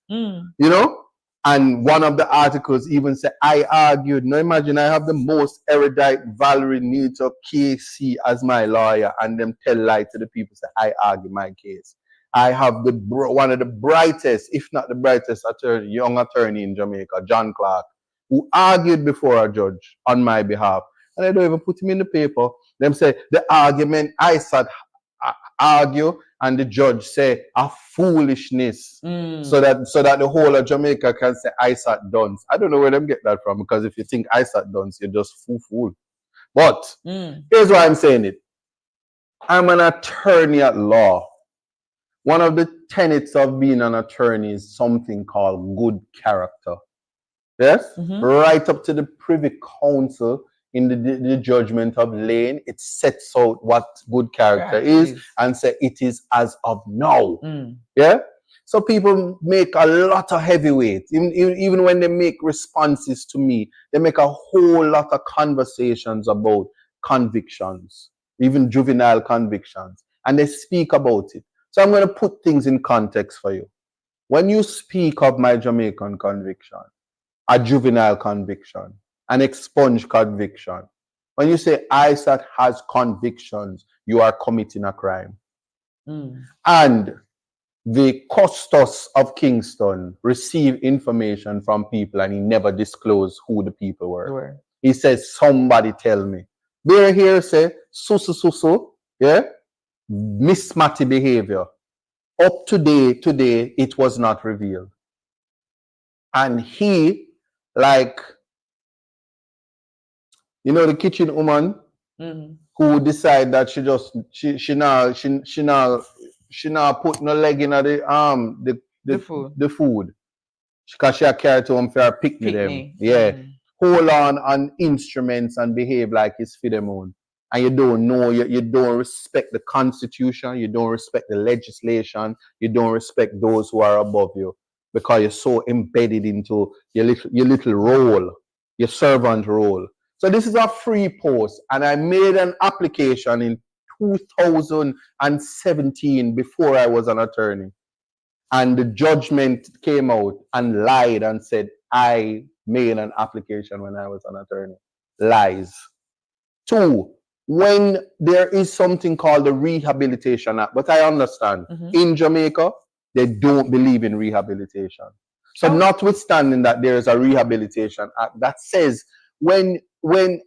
And one of the articles even said, I argued. Now imagine I have the most erudite Valerie Nito KC as my lawyer, and them tell lie to the people, say I argue my case. I have one of the brightest, if not the brightest young attorney in Jamaica, John Clark, who argued before a judge on my behalf. And I don't even put him in the paper. Them say the argument ISAT argue, and the judge say a foolishness, so that the whole of Jamaica can say Isaac Duns. I don't know where them get that from, because if you think Isaac Duns, you're just fool. But here's why I'm saying it. I'm an attorney at law. One of the tenets of being an attorney is something called good character. Yes? Right up to the Privy Council in the judgment of Lane, it sets out what good character is and say it is as of now. Yeah? So people make a lot of heavyweight. Even when they make responses to me, they make a whole lot of conversations about convictions, even juvenile convictions, and they speak about it. So I'm going to put things in context for you. When you speak of my Jamaican conviction, a juvenile conviction, an expunged conviction, when you say Isaac has convictions, you are committing a crime. And the Custos of Kingston received information from people and he never disclosed who the people were. He says, somebody tell me. They're here say, susu, yeah? Miss Matty behavior. Up to today, it was not revealed. And he, like, you know, the kitchen woman who decide that she now put no leg in the food. Because she carry to home for her picnic them. Yeah. Hold on instruments and behave like it's for them own. And you don't know, you don't respect the Constitution, you don't respect the legislation, you don't respect those who are above you, because you're so embedded into your little role, your servant role. So this is a free post, and I made an application in 2017 before I was an attorney. And the judgment came out and lied and said I made an application when I was an attorney. Lies. 2, when there is something called the Rehabilitation Act, but I understand, in Jamaica, they don't believe in rehabilitation. So notwithstanding that there is a Rehabilitation Act that says when an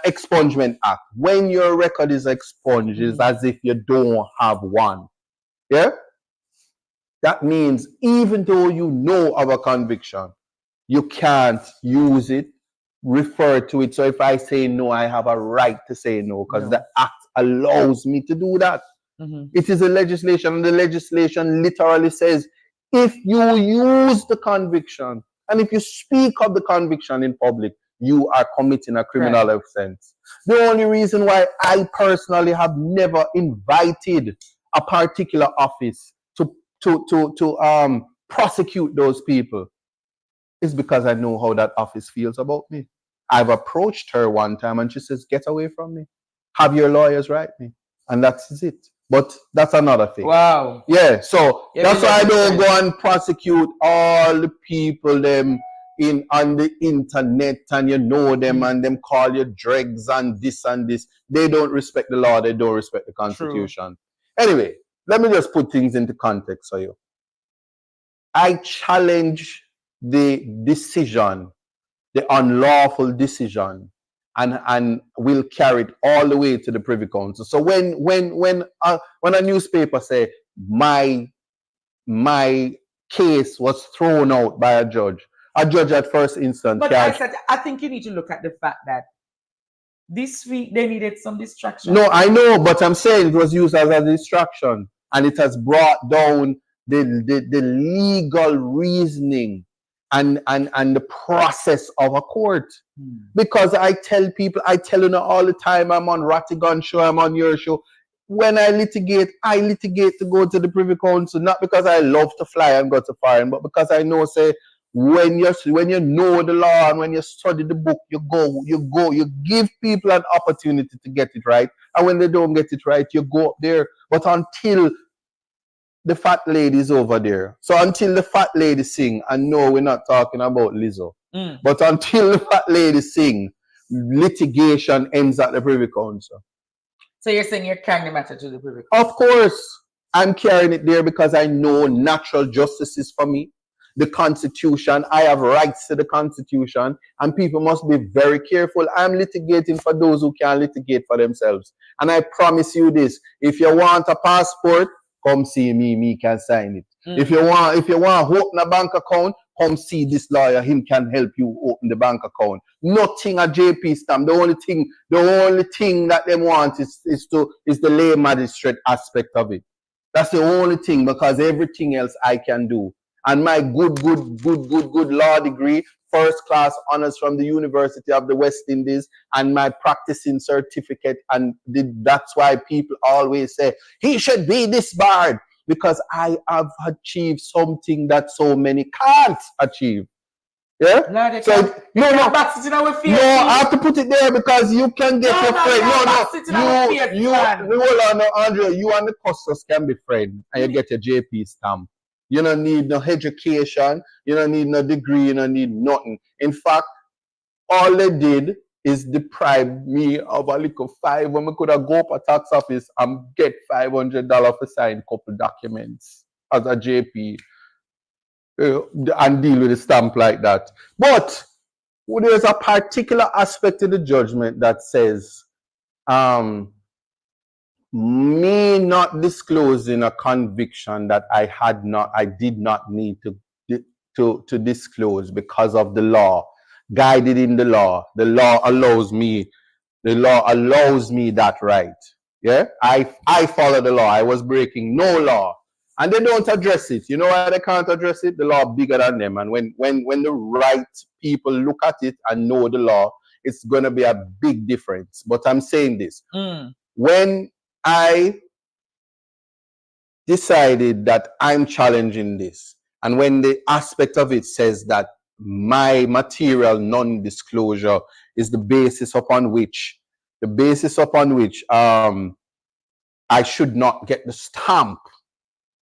expungement act, when your record is expunged, is as if you don't have one. Yeah? That means even though you know of a conviction, you can't use it, refer to it. So if I say no, I have a right to say no, because the act allows me to do that. It is a legislation, and the legislation literally says if you use the conviction and if you speak of the conviction in public, you are committing a criminal offense. The only reason why I personally have never invited a particular office to prosecute those people is because I know how that office feels about me. I've approached her one time and she says, get away from me. Have your lawyers write me. And that's it. But that's another thing.
Wow.
Yeah, so that's why I don't go and prosecute all the people them on the internet, and you know them and them call you dregs and this and this. They don't respect the law, they don't respect the Constitution. True. Anyway, let me just put things into context for you. I challenge the decision, the unlawful decision, and will carry it all the way to the Privy Council. So when a newspaper say my case was thrown out by a judge at first instance.
But I think you need to look at the fact that this week they needed some distraction.
No, I know, but I'm saying it was used as a distraction, and it has brought down the legal reasoning and the process of a court. Because I tell you all the time, I'm on Rattigan show, I'm on your show. When I litigate to go to the Privy Council, not because I love to fly and go to foreign, but because I know, say, when you know the law and when you study the book, you give people an opportunity to get it right. And when they don't get it right, you go up there. But until the fat lady is over there. So until the fat lady sing, and no, we're not talking about Lizzo. But until the fat lady sing, litigation ends at the Privy Council.
So you're saying you're carrying the matter to the Privy Council?
Of course, I'm carrying it there because I know natural justice is for me. the Constitution. I have rights to the Constitution, and people must be very careful. I'm litigating for those who can litigate for themselves. And I promise you this, if you want a passport, come see me, me can sign it. If you want to open a bank account, come see this lawyer, him can help you open the bank account. Nothing a JP stamp. The only thing that they want is the lay magistrate aspect of it. That's the only thing, because everything else I can do. And my good law degree, first class honors from the University of the West Indies, and my practicing certificate, and that's why people always say he should be disbarred, because I have achieved something that so many can't achieve. Yeah.
No,
so I have to put it there because you can get your friend. You hold on, Andrea. You and the customers can be friends, and you get your JP stamp. You don't need no education. You don't need no degree. You don't need nothing. In fact, all they did is deprive me of a little $5 when I could have go up a tax office and get $500 for sign a couple documents as a JP and deal with a stamp like that. But there's a particular aspect of the judgment that says me not disclosing a conviction that I did not need to disclose because of the law, guided in the law. The law allows me that right. Yeah, I follow the law. I was breaking no law, and they don't address it. You know why they can't address it? The law bigger than them, and when the right people look at it and know the law, it's gonna be a big difference. But I'm saying this: when I decided that I'm challenging this, and when the aspect of it says that my material non-disclosure is the basis upon which I should not get the stamp,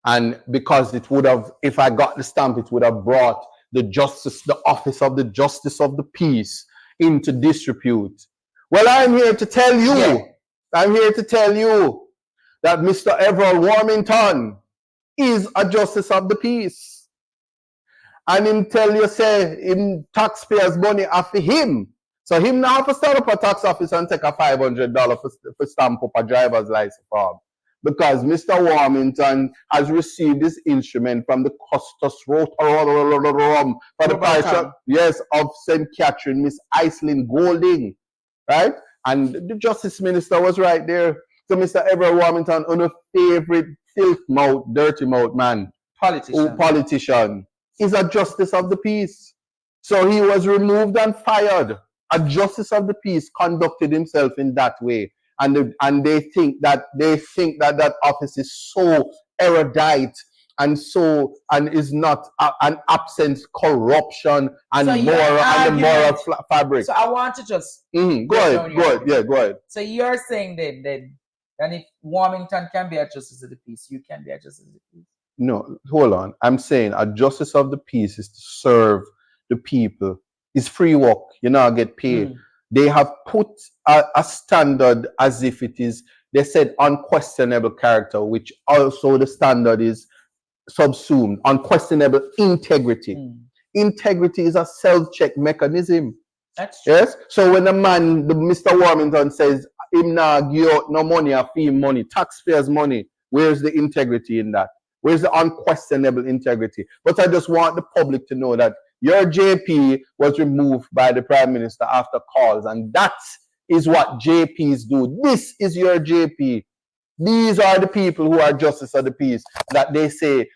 and because it would have, if I got the stamp, it would have brought the office of the justice of the peace into disrepute. Well, I'm here to tell you, that Mr. Everett Warmington is a justice of the peace. And him tell you, say, him taxpayers' money after him. So him now have to start up a tax office and take a $500 for stamp up a driver's license form. Because Mr. Warmington has received this instrument from the Custos Rotorum for the parish of St. Catherine, Miss Iceland Golding. Right? And the Justice Minister was right there. So Mr. Everett Warmington, on a favorite filth mouth, dirty mouth man, politician, is a justice of the peace. So he was removed and fired. A justice of the peace conducted himself in that way, and they think that that office is so erudite and is not an absent corruption and moral fabric.
So I want to just
go ahead.
So you're saying then if Warmington can be a justice of the peace, you can be a justice of the peace?
No, hold on. I'm saying a justice of the peace is to serve the people. It's free work. You know, get paid. They have put a standard as if it is, they said, unquestionable character, which also the standard is subsumed. Unquestionable integrity. Integrity is a self-check mechanism.
That's true.
Yes? So when Mr. Warmington says, him now give out no money or fee money, taxpayers' money, where's the integrity in that? Where's the unquestionable integrity? But I just want the public to know that your JP was removed by the Prime Minister after calls, and that is what JPs do. This is your JP. These are the people who are justice of the peace, that they say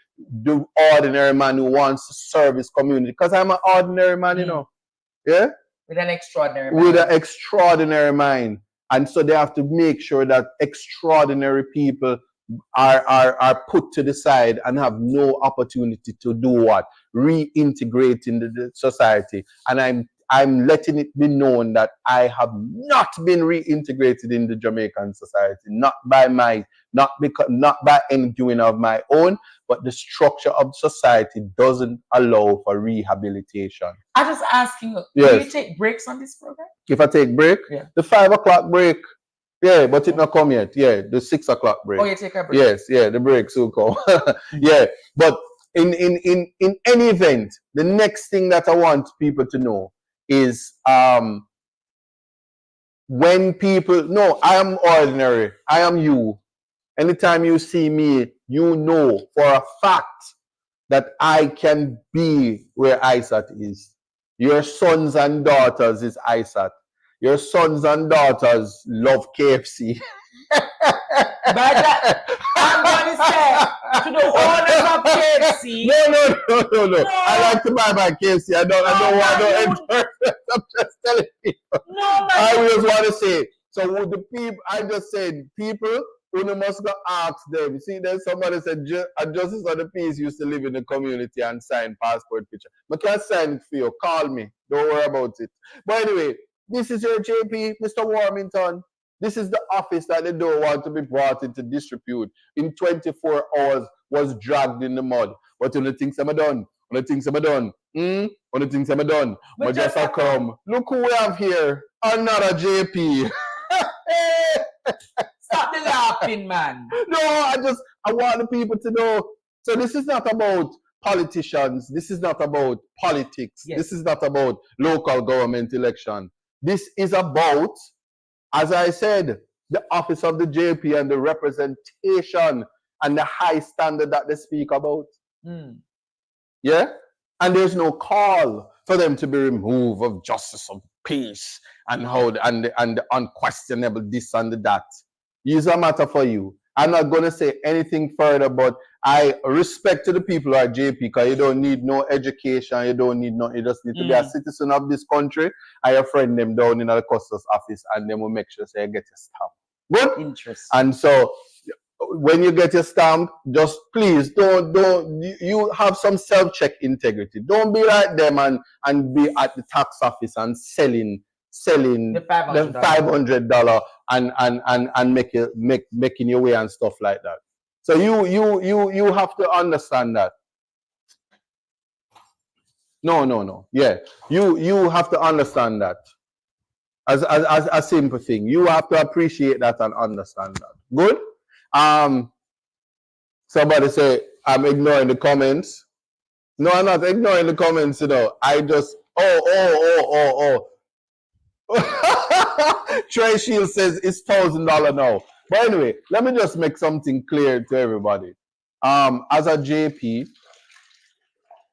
the ordinary man who wants to serve his community. Because I'm an ordinary man, you know. Yeah?
With an extraordinary mind.
With an extraordinary mind. And so they have to make sure that extraordinary people are put to the side and have no opportunity to do what? Reintegrate in the society. And I'm letting it be known that I have not been reintegrated in the Jamaican society, not by any doing of my own, but the structure of society doesn't allow for rehabilitation.
I'm just asking, do you take breaks on this program?
If I take break, the 5 o'clock break. Yeah, but it not come yet. Yeah, the 6 o'clock break.
Oh, you take a break.
Yes, the break soon come. Yeah, but in any event, the next thing that I want people to know is when people, no, I am ordinary, I am you. Anytime you see me, you know for a fact that I can be where ISAT is. Your sons and daughters is ISAT. Your sons and daughters love KFC.
But I'm going to say to the owners of KFC.
No. I like to buy my KFC. I don't want no endorsement. I'm just telling people.
No,
I just want to say, so with the people, I just said, people, you must go ask them. See, then somebody said, a justice of the peace used to live in the community and sign passport picture. I can't sign it for you. Call me. Don't worry about it. But anyway, this is your JP, Mr. Warmington. This is the office that they don't want to be brought into disrepute. In 24 hours, was dragged in the mud. What on the things I'm done? On the things I'm done? On the things I'm done? But just a come. Look who we have here. Another JP.
Stop the laughing, man.
No, I want the people to know. So this is not about politicians. This is not about politics.
Yes.
This is not about local government election. This is about, as I said, the office of the JP and the representation and the high standard that they speak about. Yeah? And there's no call for them to be removed of justice of peace and how and the unquestionable this and the that. It's a matter for you. I'm not going to say anything further, but I respect to the people at JP because you don't need no education, you don't need no, you just need to be a citizen of this country. I friend them down in the customs office and then we'll make sure say you get your stamp. Good?
Interesting.
And so when you get your stamp, just please don't you have some self-check integrity. Don't be like them and be at the tax office and selling the $500 and making your way and stuff like that. So you have to understand that. No. Yeah. You have to understand that. As a simple thing. You have to appreciate that and understand that. Good? Somebody say I'm ignoring the comments. No, I'm not ignoring the comments, you know. I just oh. Trey Shield says it's $1,000 now. But anyway, let me just make something clear to everybody. As a JP,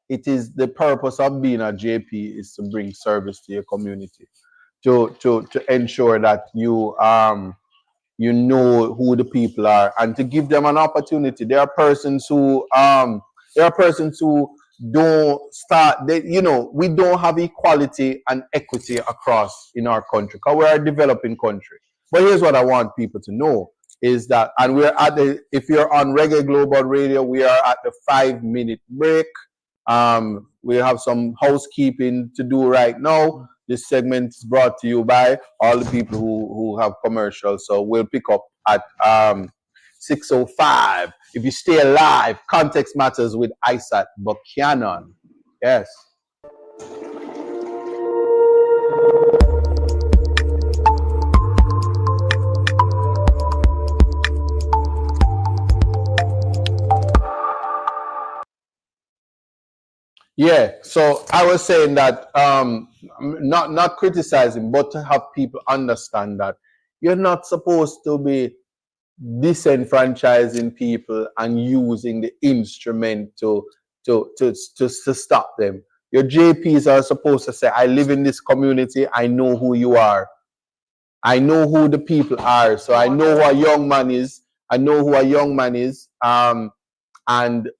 it is the purpose of being a JP is to bring service to your community, to ensure that you know who the people are and to give them an opportunity. There are persons who don't start, we don't have equality and equity across in our country because we're a developing country. But here's what I want people to know is that, and we're at if you're on Reggae Global Radio, we are at the 5-minute break. We have some housekeeping to do right now. This segment is brought to you by all the people who have commercials. So we'll pick up at 6:05. If you stay alive, Context Matters with ISAT Buchanan. Yes. Yeah, so I was saying that not criticizing, but to have people understand that you're not supposed to be disenfranchising people and using the instrument to stop them. Your JPs are supposed to say, I live in this community, I know who you are. I know who the people are. So I know who a young man is. And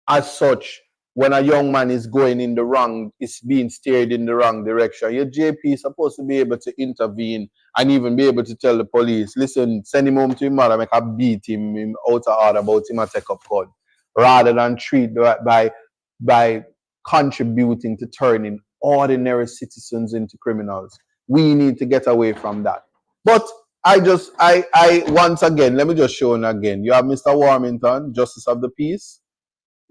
as such, when a young man is going in the wrong, is being steered in the wrong direction, your JP is supposed to be able to intervene and even be able to tell the police, listen, send him home to his mother, make a beat him out of order about him and take up gun, rather than treat by contributing to turning ordinary citizens into criminals. We need to get away from that. But I once again, let me just show you again. You have Mr. Warmington, Justice of the Peace.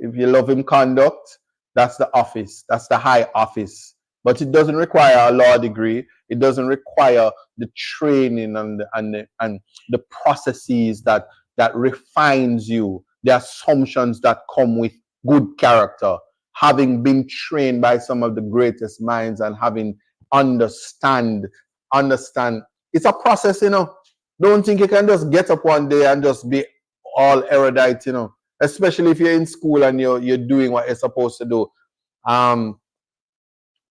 If you love him conduct, that's the office. That's the high office. But it doesn't require a law degree. It doesn't require the training and the processes that refines you, the assumptions that come with good character, having been trained by some of the greatest minds and having understand. It's a process, Don't think you can just get up one day and just be all erudite, Especially if you're in school and you're doing what you're supposed to do. And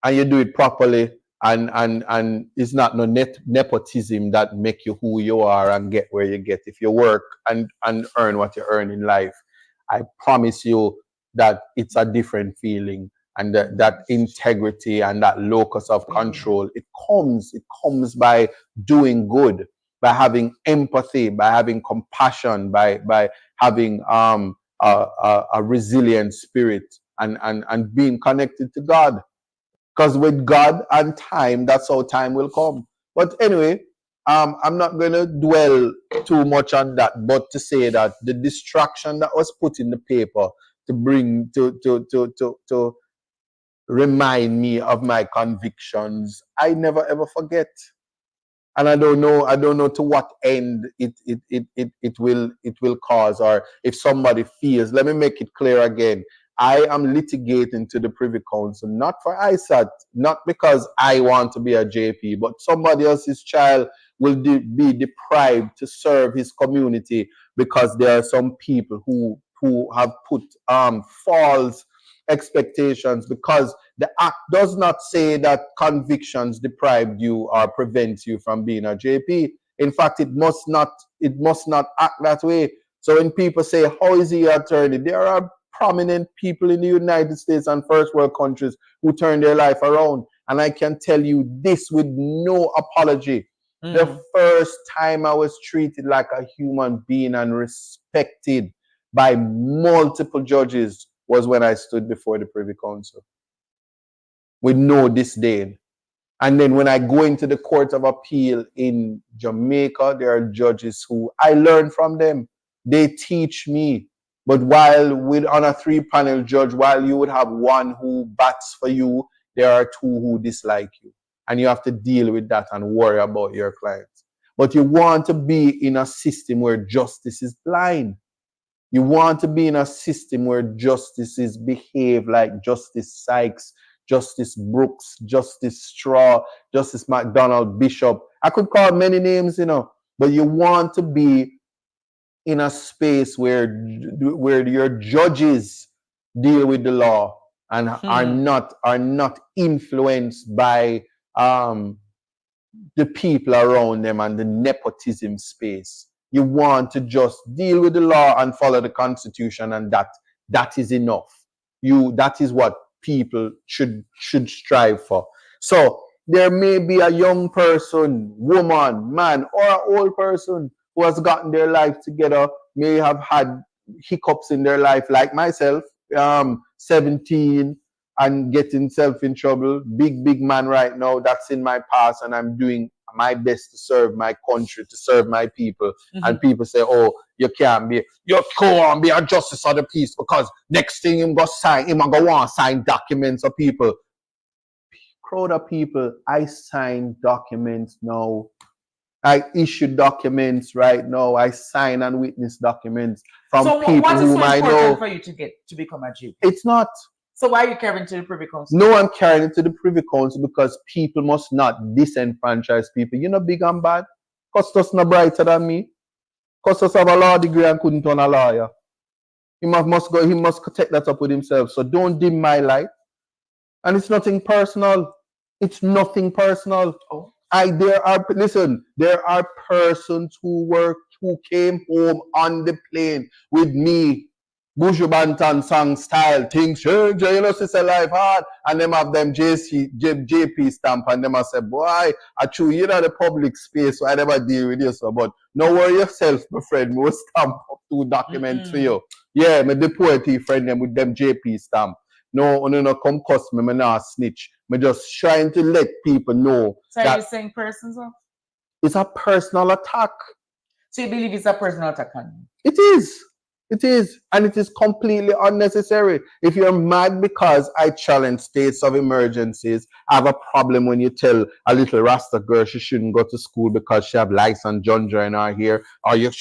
you do it properly, and it's not no nepotism that make you who you are and get where you get. If you work and earn what you earn in life, I promise you that it's a different feeling, and that integrity and that locus of control, it comes by doing good, by having empathy, by having compassion, by having a resilient spirit, and being connected to God. Because with God and time, that's how time will come. But anyway, I'm not going to dwell too much on that, but to say that the distraction that was put in the paper to bring to remind me of my convictions, I never ever forget. And I don't know to what end it will cause, or if somebody feels. Let me make it clear again. I am litigating to the Privy Council, not for ISAT, not because I want to be a JP, but somebody else's child will be deprived to serve his community because there are some people who have put false expectations, because the act does not say that convictions deprived you or prevent you from being a JP. In fact, it must not act that way. So when people say, how is he an attorney? There are prominent people in the United States and first world countries who turn their life around. And I can tell you this with no apology. The first time I was treated like a human being and respected by multiple judges was when I stood before the Privy Council with no disdain. And then when I go into the Court of Appeal in Jamaica, there are judges who I learn from them. They teach me. But while on a 3-panel judge, while you would have one who bats for you, there are 2 who dislike you. And you have to deal with that and worry about your clients. But you want to be in a system where justice is blind. You want to be in a system where justices behave like Justice Sykes, Justice Brooks, Justice Straw, Justice McDonald, Bishop. I could call many names, but you want to be in a space where your judges deal with the law and are not influenced by the people around them and the nepotism space. You want to just deal with the law and follow the Constitution, and that is enough. That is what people should strive for. So there may be a young person, woman, man, or an old person who has gotten their life together, may have had hiccups in their life, like myself, 17 and getting self in trouble. Big man right now. That's in my past, and I'm doing my best to serve my country, to serve my people. And people say, oh, you can't be a justice of the peace because next thing him go want to sign documents of people. Crowd of people, I sign documents now. I issue documents right now. I sign and witness documents from people whom I know. So what is so important
for you to become a JP?
It's not.
So why are you carrying it to the Privy Council?
No, I'm carrying it to the Privy Council because people must not disenfranchise people. You know, big and bad. Custos not brighter than me. Custos have a law degree and couldn't turn a lawyer. He must take that up with himself. So don't dim my light. And it's nothing personal. It's nothing personal.
Oh.
There are persons who came home on the plane with me. Buju Banton song style, things change, sister life hard, and them have them JP stamp, and them have say, boy, I true, the public space, so I never deal with you, so, but no worry yourself, my friend, we'll stamp up 2 documents for you. Yeah, me deport friend them with them JP stamp. No, come cuss me not snitch. Me just trying to let people know.
So are you saying persons off?
It's a personal attack.
So you believe it's a personal attack on you?
It is. It is, and it is completely unnecessary. If you're mad because I challenge states of emergencies, I have a problem when you tell a little Rasta girl she shouldn't go to school because she have lice and ginger in her hair, or you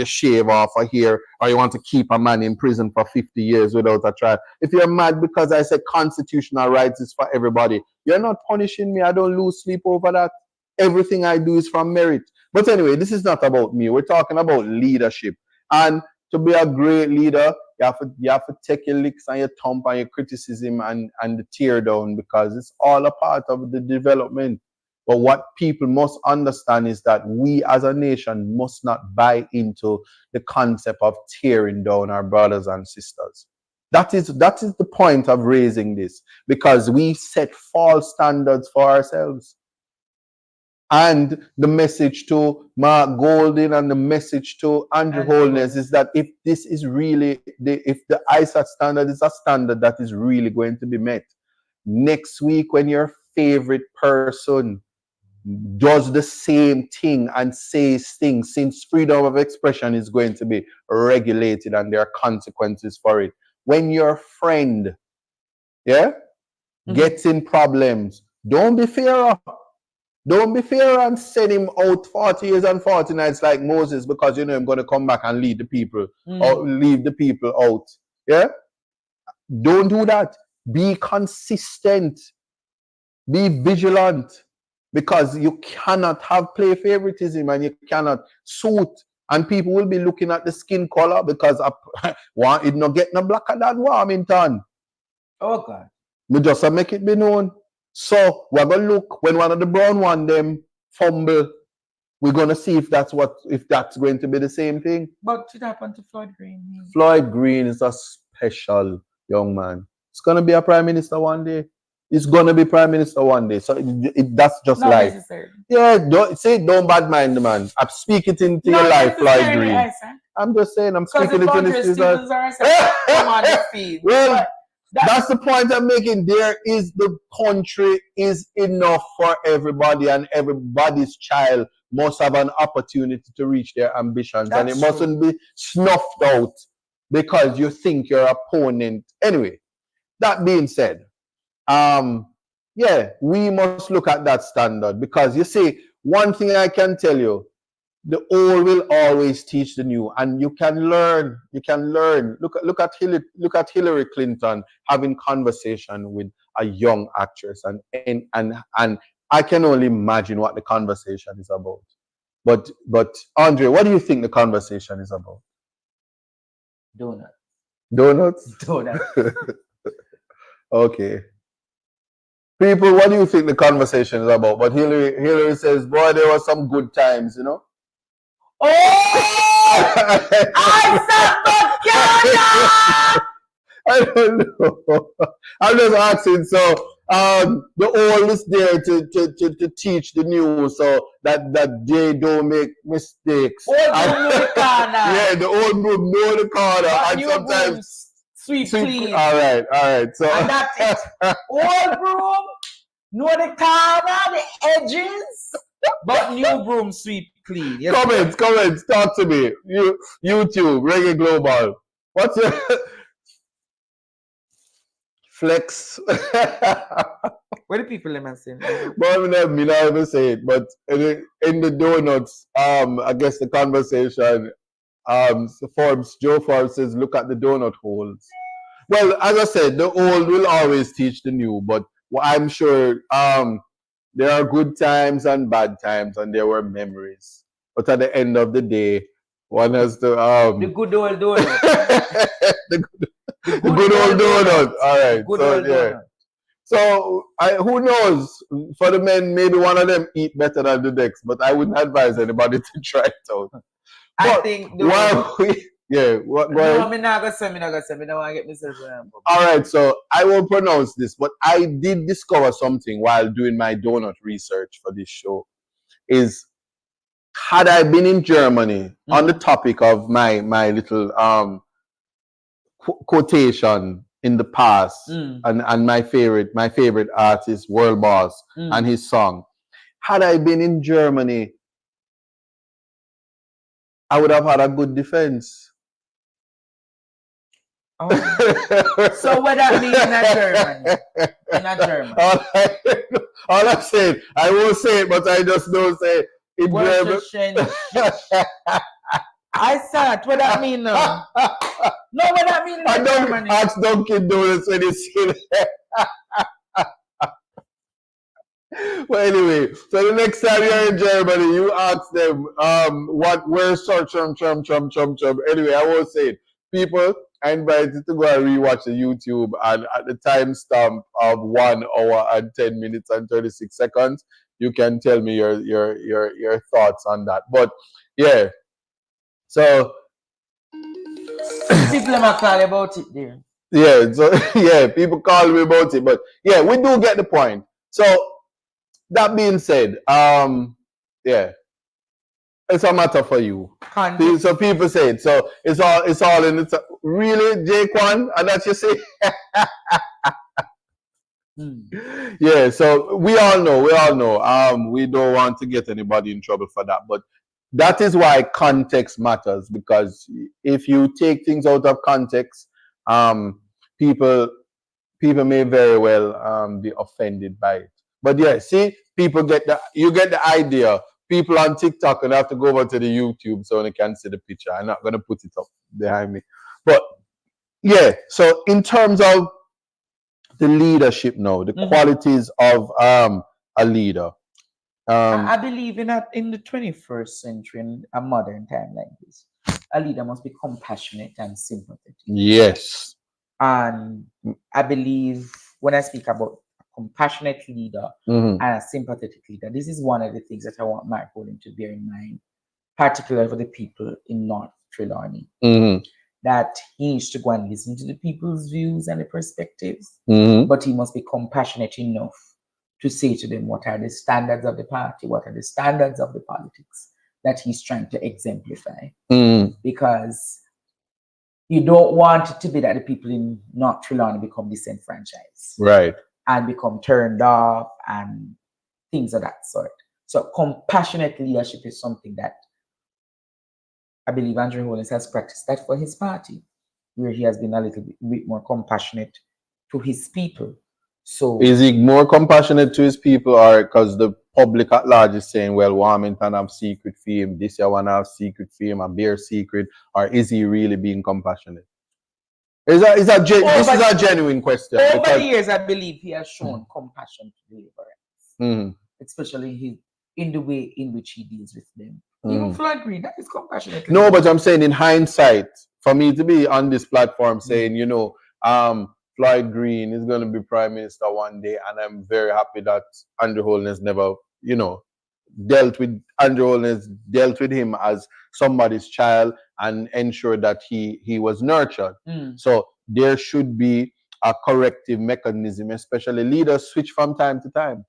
shave off her hair, or you want to keep a man in prison for 50 years without a trial. If you're mad because I said constitutional rights is for everybody, you're not punishing me. I don't lose sleep over that. Everything I do is from merit. But anyway, this is not about me. We're talking about leadership. And to be a great leader, you have to take your licks and your thump and your criticism and the tear down, because it's all a part of the development. But what people must understand is that we as a nation must not buy into the concept of tearing down our brothers and sisters. That is the point of raising this, because we set false standards for ourselves. And the message to Mark Golding and the message to Andrew Holness is that if this is really, if the ISAT standard is a standard that is really going to be met, next week when your favorite person does the same thing and says things, since freedom of expression is going to be regulated and there are consequences for it. When your friend, gets in problems, don't be fair. Don't be fair and send him out 40 years and 40 nights like Moses, because you know I'm going to come back and lead the people or leave the people out. Yeah? Don't do that. Be consistent. Be vigilant, because you cannot have play favoritism and you cannot suit. And people will be looking at the skin color, because it not get no blacker than Warmington.
Oh God.
We just make it be known. So we're gonna look when one of the brown one them fumble. We're gonna see if that's going to be the same thing.
But it happened to Floyd Green.
Floyd Green is a special young man. It's gonna be a prime minister one day. It's gonna be prime minister one day. So that's just
Not
life.
necessary.
Yeah, don't bad mind the man. I speak it into your life, Floyd Green. I'm just saying, I'm speaking it into his life. Well, that's the point I'm making. The country is enough for everybody, and everybody's child must have an opportunity to reach their ambitions. And it mustn't be snuffed out because you think your opponent. Anyway, that being said, we must look at that standard, because you see, one thing I can tell you, the old will always teach the new, and you can learn. Look at Hillary Clinton having conversation with a young actress, and I can only imagine what the conversation is about. But Andre, what do you think the conversation is about? Donuts. Okay. People, what do you think the conversation is about? But Hillary says, boy, there were some good times, you know?
Oh!
I don't know. I'm just asking. So the old is there to teach the new, so that they don't make mistakes. Yeah, the old broom know the corner, and sometimes
sweep clean.
All right. So
and that's it. Old broom know the corner, the edges, but new broom sweep clean. Yes,
comments, talk to me. YouTube, Reggae Global. What's your flex?
What do people say?
Well, me not even say it, but in the donuts, I guess the conversation, Joe Forbes says, look at the donut holes. Well, as I said, the old will always teach the new, but I'm sure there are good times and bad times, and there were memories. But at the end of the day, one has to
the good old donut.
the good old donut. All right. Donut. So who knows? For the men, maybe one of them eat better than the next, but I wouldn't advise anybody to try it out.
I think
go ahead.
I'm not gonna say. I don't want to get myself.
All right, so I won't pronounce this, but I did discover something while doing my donut research for this show. Is had I been in Germany on the topic of my little quotation in the past, and my favorite artist, World Boss, and his song, had I been in Germany, I would have had a good defense.
Oh. So what that mean in a German? In a German.
All I'm saying, I won't say it, but I just don't say in German.
I said, what that mean now? No, what that mean in German?
Ask Dunkin' Donuts when you see that. Well, anyway, so the next time you're in Germany, you ask them, where's chum. Anyway, I won't say it. People, I invite you to go and rewatch the YouTube, and at the timestamp of 1 hour and 10 minutes and 36 seconds, you can tell me your thoughts on that. But yeah, so
people are calling about it there.
Yeah, so yeah, people call me about it, but yeah, we do get the point. So that being said, yeah, it's a matter for you. So people say it. So it's all in it. Really, Jaquan, and that's you say. Yeah, so we all know. We don't want to get anybody in trouble for that, but that is why context matters, because if you take things out of context, people may very well be offended by it. But yeah, see, you get the idea. People on TikTok and have to go over to the YouTube so they can see the picture. I'm not gonna put it up behind me. But yeah, so in terms of the leadership now, the qualities of a leader.
I believe in the 21st century, in a modern time like this, a leader must be compassionate and sympathetic.
Yes.
And I believe when I speak about a compassionate leader and a sympathetic leader, this is one of the things that I want Mark Bolin to bear in mind, particularly for the people in North Trelawney. That he needs to go and listen to the people's views and the perspectives, but he must be compassionate enough to say to them what are the standards of the party, what are the standards of the politics that he's trying to exemplify. Because you don't want it to be that the people in North Trelawney become disenfranchised.
Right.
And become turned off and things of that sort. So compassionate leadership is something that I believe Andrew Holness has practiced that for his party, where he has been a little bit more compassionate to his people. So
is he more compassionate to his people, or because the public at large is saying, well, Warmington have secret fame, this year one have secret fame, a beer secret, or is he really being compassionate? This is a genuine question.
Over the years, I believe he has shown compassion to deliverance, especially in the way in which he deals with them. Even Floyd Green, that is compassionate.
No, but I'm saying in hindsight, for me to be on this platform saying, Floyd Green is going to be Prime Minister one day, and I'm very happy that Andrew Holness never, dealt with him as somebody's child and ensured that he was nurtured. So there should be a corrective mechanism, especially leaders switch from time to time.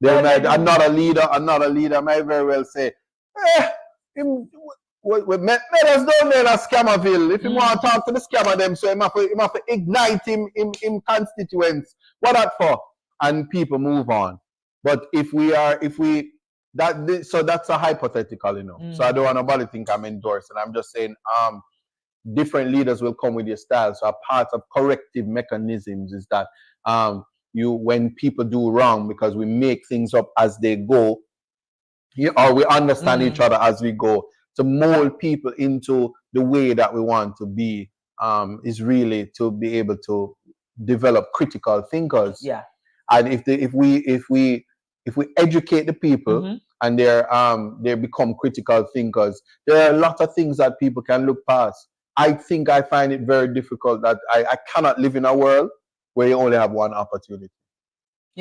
Another leader might very well say, met us down there in Scammerville. If you want to talk to the scammer them, so he have to ignite him constituents. What that for? And people move on. But so that's a hypothetical, So I don't want nobody to think I'm endorsing. I'm just saying different leaders will come with their style. So a part of corrective mechanisms is that when people do wrong, because we make things up as they go, or we understand each other as we go, to mold people into the way that we want to be, is really to be able to develop critical thinkers.
Yeah.
And if we educate the people and they become critical thinkers, there are a lot of things that people can look past. I think I find it very difficult that I cannot live in a world where you only have one opportunity.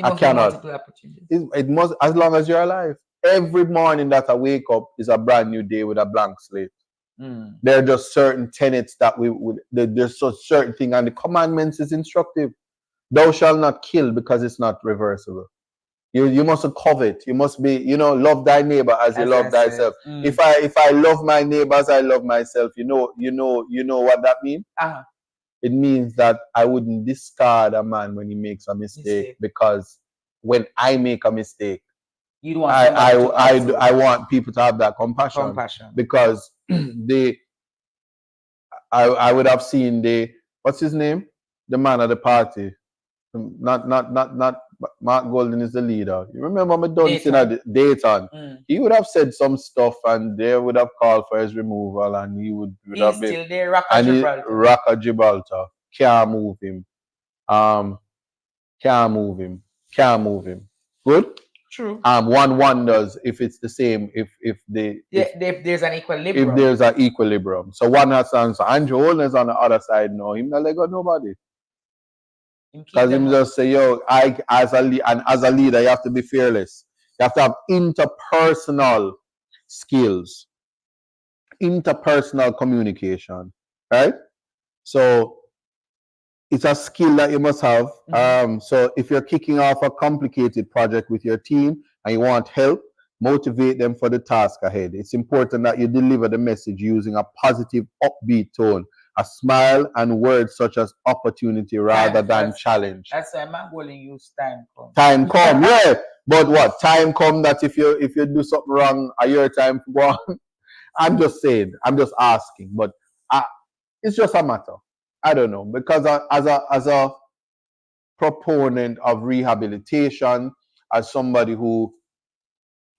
I cannot. Multiple opportunities.
It must, as long as you're alive. Every morning that I wake up is a brand new day with a blank slate. There are just certain tenets that there's a certain thing, and the commandments is instructive. Thou shalt not kill, because it's not reversible. You mustn't covet. You must be, love thy neighbor as you love thyself. If I love my neighbor as I love myself, you know what that means? It means that I wouldn't discard a man when he makes a mistake. Because when I make a mistake,
you don't want
I want people to have that compassion. Because I would have seen the what's his name? The man at the party. Not Mark Golden is the leader. You remember me done seeing at Dayton? He would have said some stuff and they would have called for his removal and he would have been
still there, Gibraltar.
Raka Gibraltar. Can't move him. Can't move him. Can't move him. Good?
True.
One wonders if it's the same if
there's an equilibrium.
If there's an equilibrium. So one has to answer. Andrew Holness on the other side, no, him not let go nobody. Because him just say, yo, as a leader, you have to be fearless. You have to have interpersonal skills, interpersonal communication, right? So it's a skill that you must have. So if you're kicking off a complicated project with your team and you want help, motivate them for the task ahead. It's important that you deliver the message using a positive, upbeat tone, a smile, and words such as opportunity rather than challenge.
That's why I'm going to use time come.
Time come, yeah. But what? Time come that if you do something wrong, a year time to go on. I'm just saying. I'm just asking. But it's just a matter. I don't know. Because as a proponent of rehabilitation, as somebody who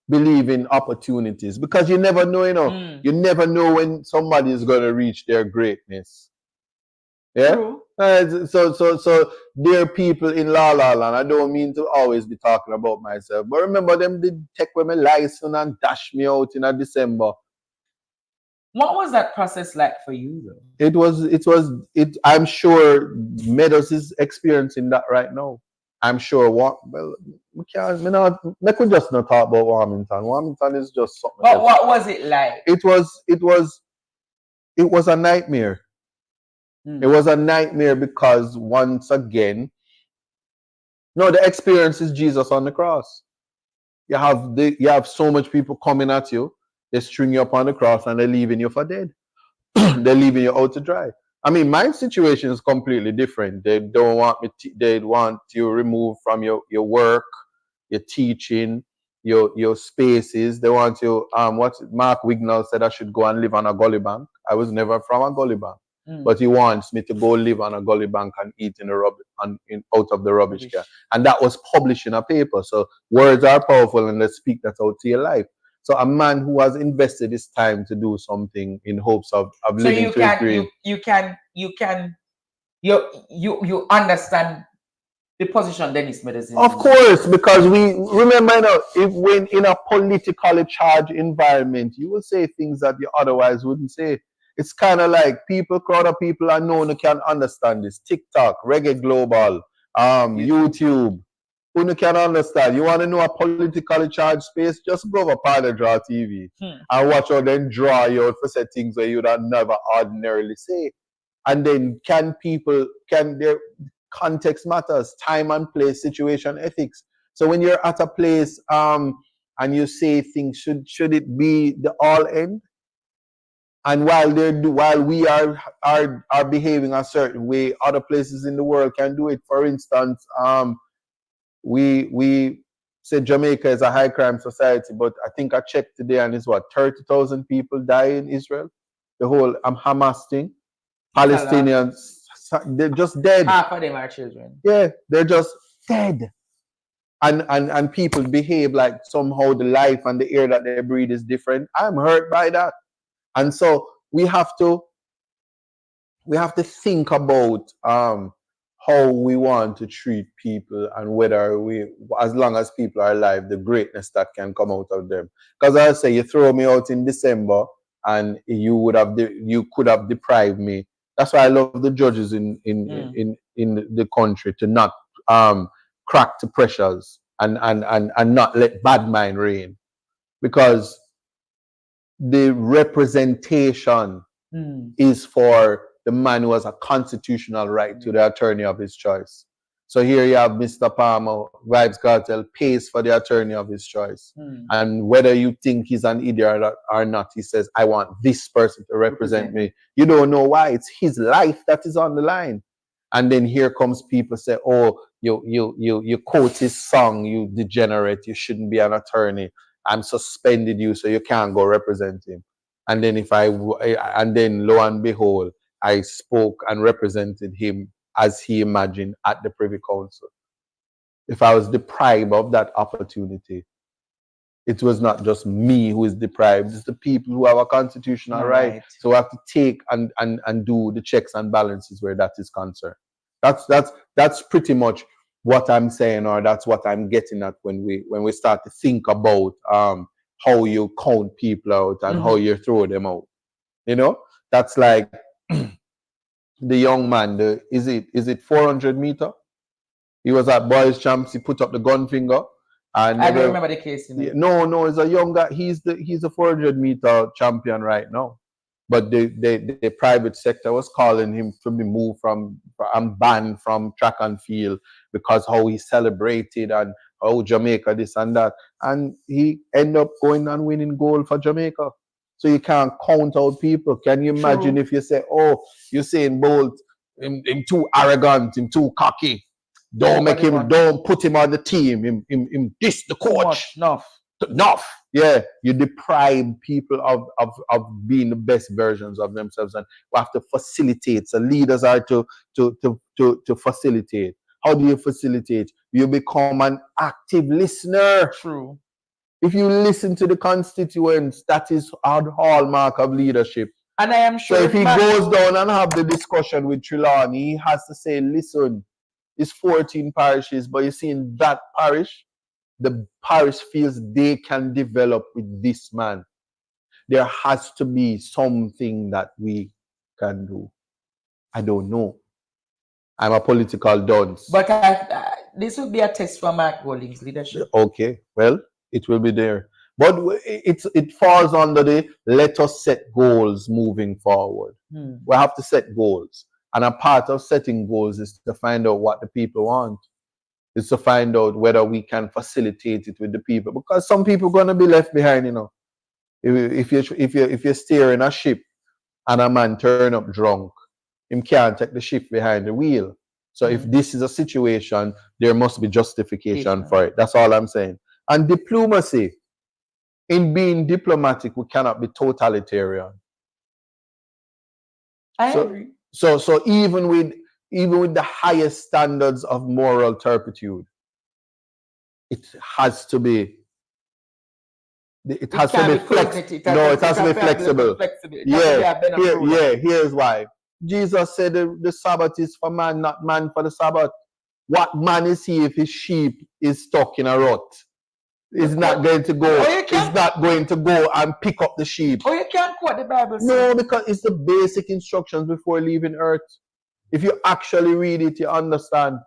believe in opportunities, because you never know, you never know when somebody is going to reach their greatness. Yeah. So there are people in La La Land. I don't mean to always be talking about myself, but remember them did take away my license and dash me out in December.
What was that process like for you, though?
It was. I'm sure Meadows is experiencing that right now. I'm sure we could just not talk about Warmington. Warmington is just something.
But what was it like?
It was a nightmare. It was a nightmare because once again, the experience is Jesus on the cross. You have so much people coming at you, they string you up on the cross and they're leaving you for dead. They're leaving you out to dry. I mean, my situation is completely different. They don't want me. They want you removed from your work, your teaching, your spaces. They want you. What Mark Wignall said, I should go and live on a gully bank. I was never from a gully bank, but he wants me to go live on a gully bank and eat in the rubbish out of the rubbish can. And that was published in a paper. So words are powerful, and they speak that out to your life. So a man who has invested his time to do something in hopes of living to his dream.
You understand the position Dennis Meadows is.
Of course, because we remember if when in a politically charged environment, you will say things that you otherwise wouldn't say. It's kind of like crowd of people I know who can understand this. TikTok, Reggae Global, YouTube. Who can understand? You want to know a politically charged space? Just go over Pilot Draw TV and watch how them draw you out for say things where you would never ordinarily say. And then their context matters, time and place, situation, ethics. So when you're at a place and you say things, should it be the all end? And while we are behaving a certain way, other places in the world can do it. For instance, we say Jamaica is a high crime society, but I think I checked today and it's 30,000 people die in Israel. The whole Hamas thing. Palestinians, they're just dead.
Half of them are children.
Yeah, they're just dead. And people behave like somehow the life and the air that they breathe is different. I'm hurt by that. And so we have to think about how we want to treat people and whether as long as people are alive, the greatness that can come out of them. Because I say, you throw me out in December and you could have deprived me. That's why I love the judges in the country to not crack to pressures and not let bad mind reign, because the representation is for the man who has a constitutional right to the attorney of his choice. So here you have Mr. Palmer, Vibes Cartel pays for the attorney of his choice. And whether you think he's an idiot or not, he says, I want this person to represent me. You don't know why. It's his life that is on the line. And then here comes people say, oh, you quote his song, you degenerate, you shouldn't be an attorney. I'm suspended you so you can't go represent him. And then and then lo and behold, I spoke and represented him as he imagined at the Privy Council. If I was deprived of that opportunity, it was not just me who is deprived, it's the people who have a constitutional right. So we have to take and do the checks and balances where that is concerned. That's pretty much what I'm saying, or that's what I'm getting at when we start to think about how you count people out and how you throw them out. You know, that's like the young man, is it 400 meter? He was at boys champs, he put up the gun finger. And
I don't remember the case.
No, it's a young guy. He's a 400 meter champion right now. But the private sector was calling him to be moved from and banned from track and field because how he celebrated and how Jamaica this and that. And he ended up going and winning gold for Jamaica. So you can't count out people. Can you imagine if you say, oh, Usain Bolt, him too arrogant, him too cocky. Don't put him on the team. Him this the coach. Enough. Yeah, you deprive people of being the best versions of themselves, and we have to facilitate. So leaders are to facilitate. How do you facilitate? You become an active listener.
True.
If you listen to the constituents, that is a hallmark of leadership.
And I am sure.
So if he goes down and have the discussion with Trelawney, he has to say, listen, it's 14 parishes, but you see in that parish, the parish feels they can develop with this man. There has to be something that we can do. I don't know. I'm a political dunce.
But this would be a test for Mark Golding's leadership.
Okay, well, it will be there. But it falls under the let us set goals moving forward. We have to set goals. And a part of setting goals is to find out what the people want. It's to find out whether we can facilitate it with the people. Because some people are going to be left behind, you know. If you're steering a ship and a man turn up drunk, him can't take the ship behind the wheel. So if this is a situation, there must be justification for it. That's all I'm saying. And diplomacy. In being diplomatic, we cannot be totalitarian.
I agree.
So even with the highest standards of moral turpitude, it has to be. It has to be flexible. No, it has to be flexible. Here's why. Jesus said the Sabbath is for man, not man for the Sabbath. What man is he if his sheep is stuck in a rut? He's not going to go. He's not going to go and pick up the sheep.
Oh, you can't quote the Bible.
No, because it's the basic instructions before leaving earth. If you actually read it, you understand.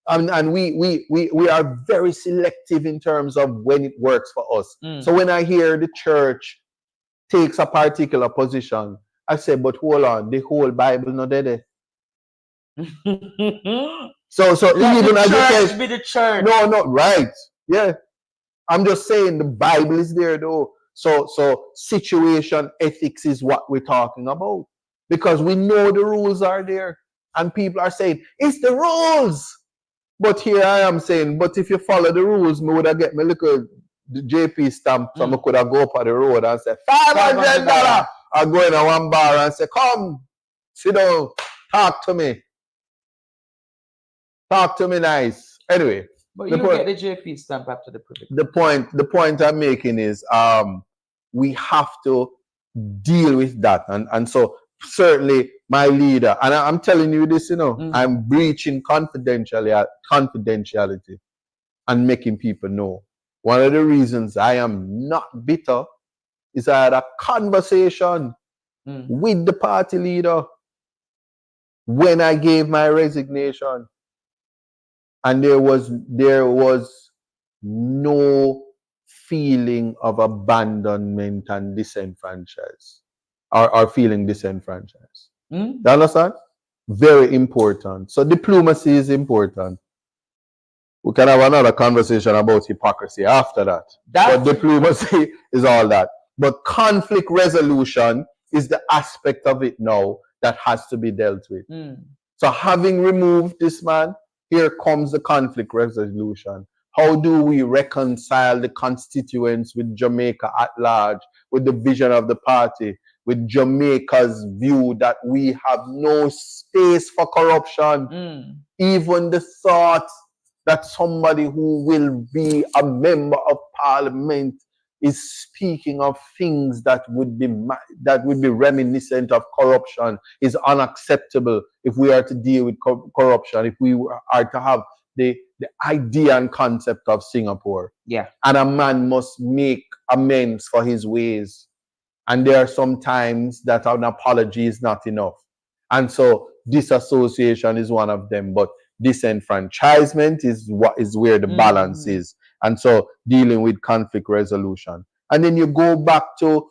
And we are very selective in terms of when it works for us. So when I hear the church takes a particular position, I say, but hold on, the whole Bible not there. So even as you say,
be the church.
No, right. Yeah. I'm just saying the Bible is there though. So situation ethics is what we're talking about. Because we know the rules are there. And people are saying, it's the rules. But here I am saying, but if you follow the rules, me would have get my little JP stamp, so I could have go up on the road and say, $500. I go in a one bar and say, come, sit down, talk to me. Talk to me nice. Anyway.
But you get the JP stamp after the privilege.
The point I'm making is we have to deal with that. And so certainly my leader, and I'm telling you this, you know, I'm breaching confidentiality and making people know. One of the reasons I am not bitter is I had a conversation with the party leader when I gave my resignation. And there was no feeling of abandonment and disenfranchised or feeling disenfranchised. You understand? Very important. So diplomacy is important. We can have another conversation about hypocrisy after that. But diplomacy is all that. But conflict resolution is the aspect of it now that has to be dealt with. So having removed this man, here comes the conflict resolution. How do we reconcile the constituents with Jamaica at large, with the vision of the party? with Jamaica's view that we have no space for corruption. Even the thought that somebody who will be a member of parliament is speaking of things that would be reminiscent of corruption is unacceptable if we are to deal with corruption, if we are to have the idea and concept of Singapore.
Yeah.
And a man must make amends for his ways. And there are some times that an apology is not enough. And so disassociation is one of them. But disenfranchisement is where the balance is. And so dealing with conflict resolution. And then you go back to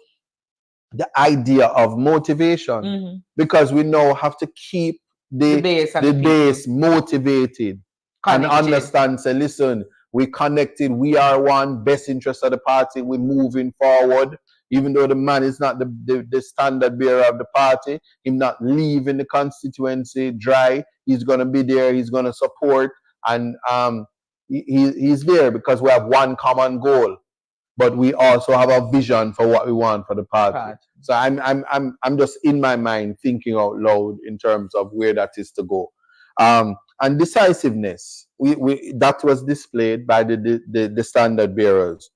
the idea of motivation, because we now have to keep the base motivated, connected, and understand, say, listen, we connected, we are one, best interest of the party, we're moving forward. Even though the man is not the standard bearer of the party, him not leaving the constituency dry, he's going to be there, he's going to support, and he's there because we have one common goal, but we also have a vision for what we want for the party. So I'm just in my mind thinking out loud in terms of where that is to go. And decisiveness, we that was displayed by the standard bearers.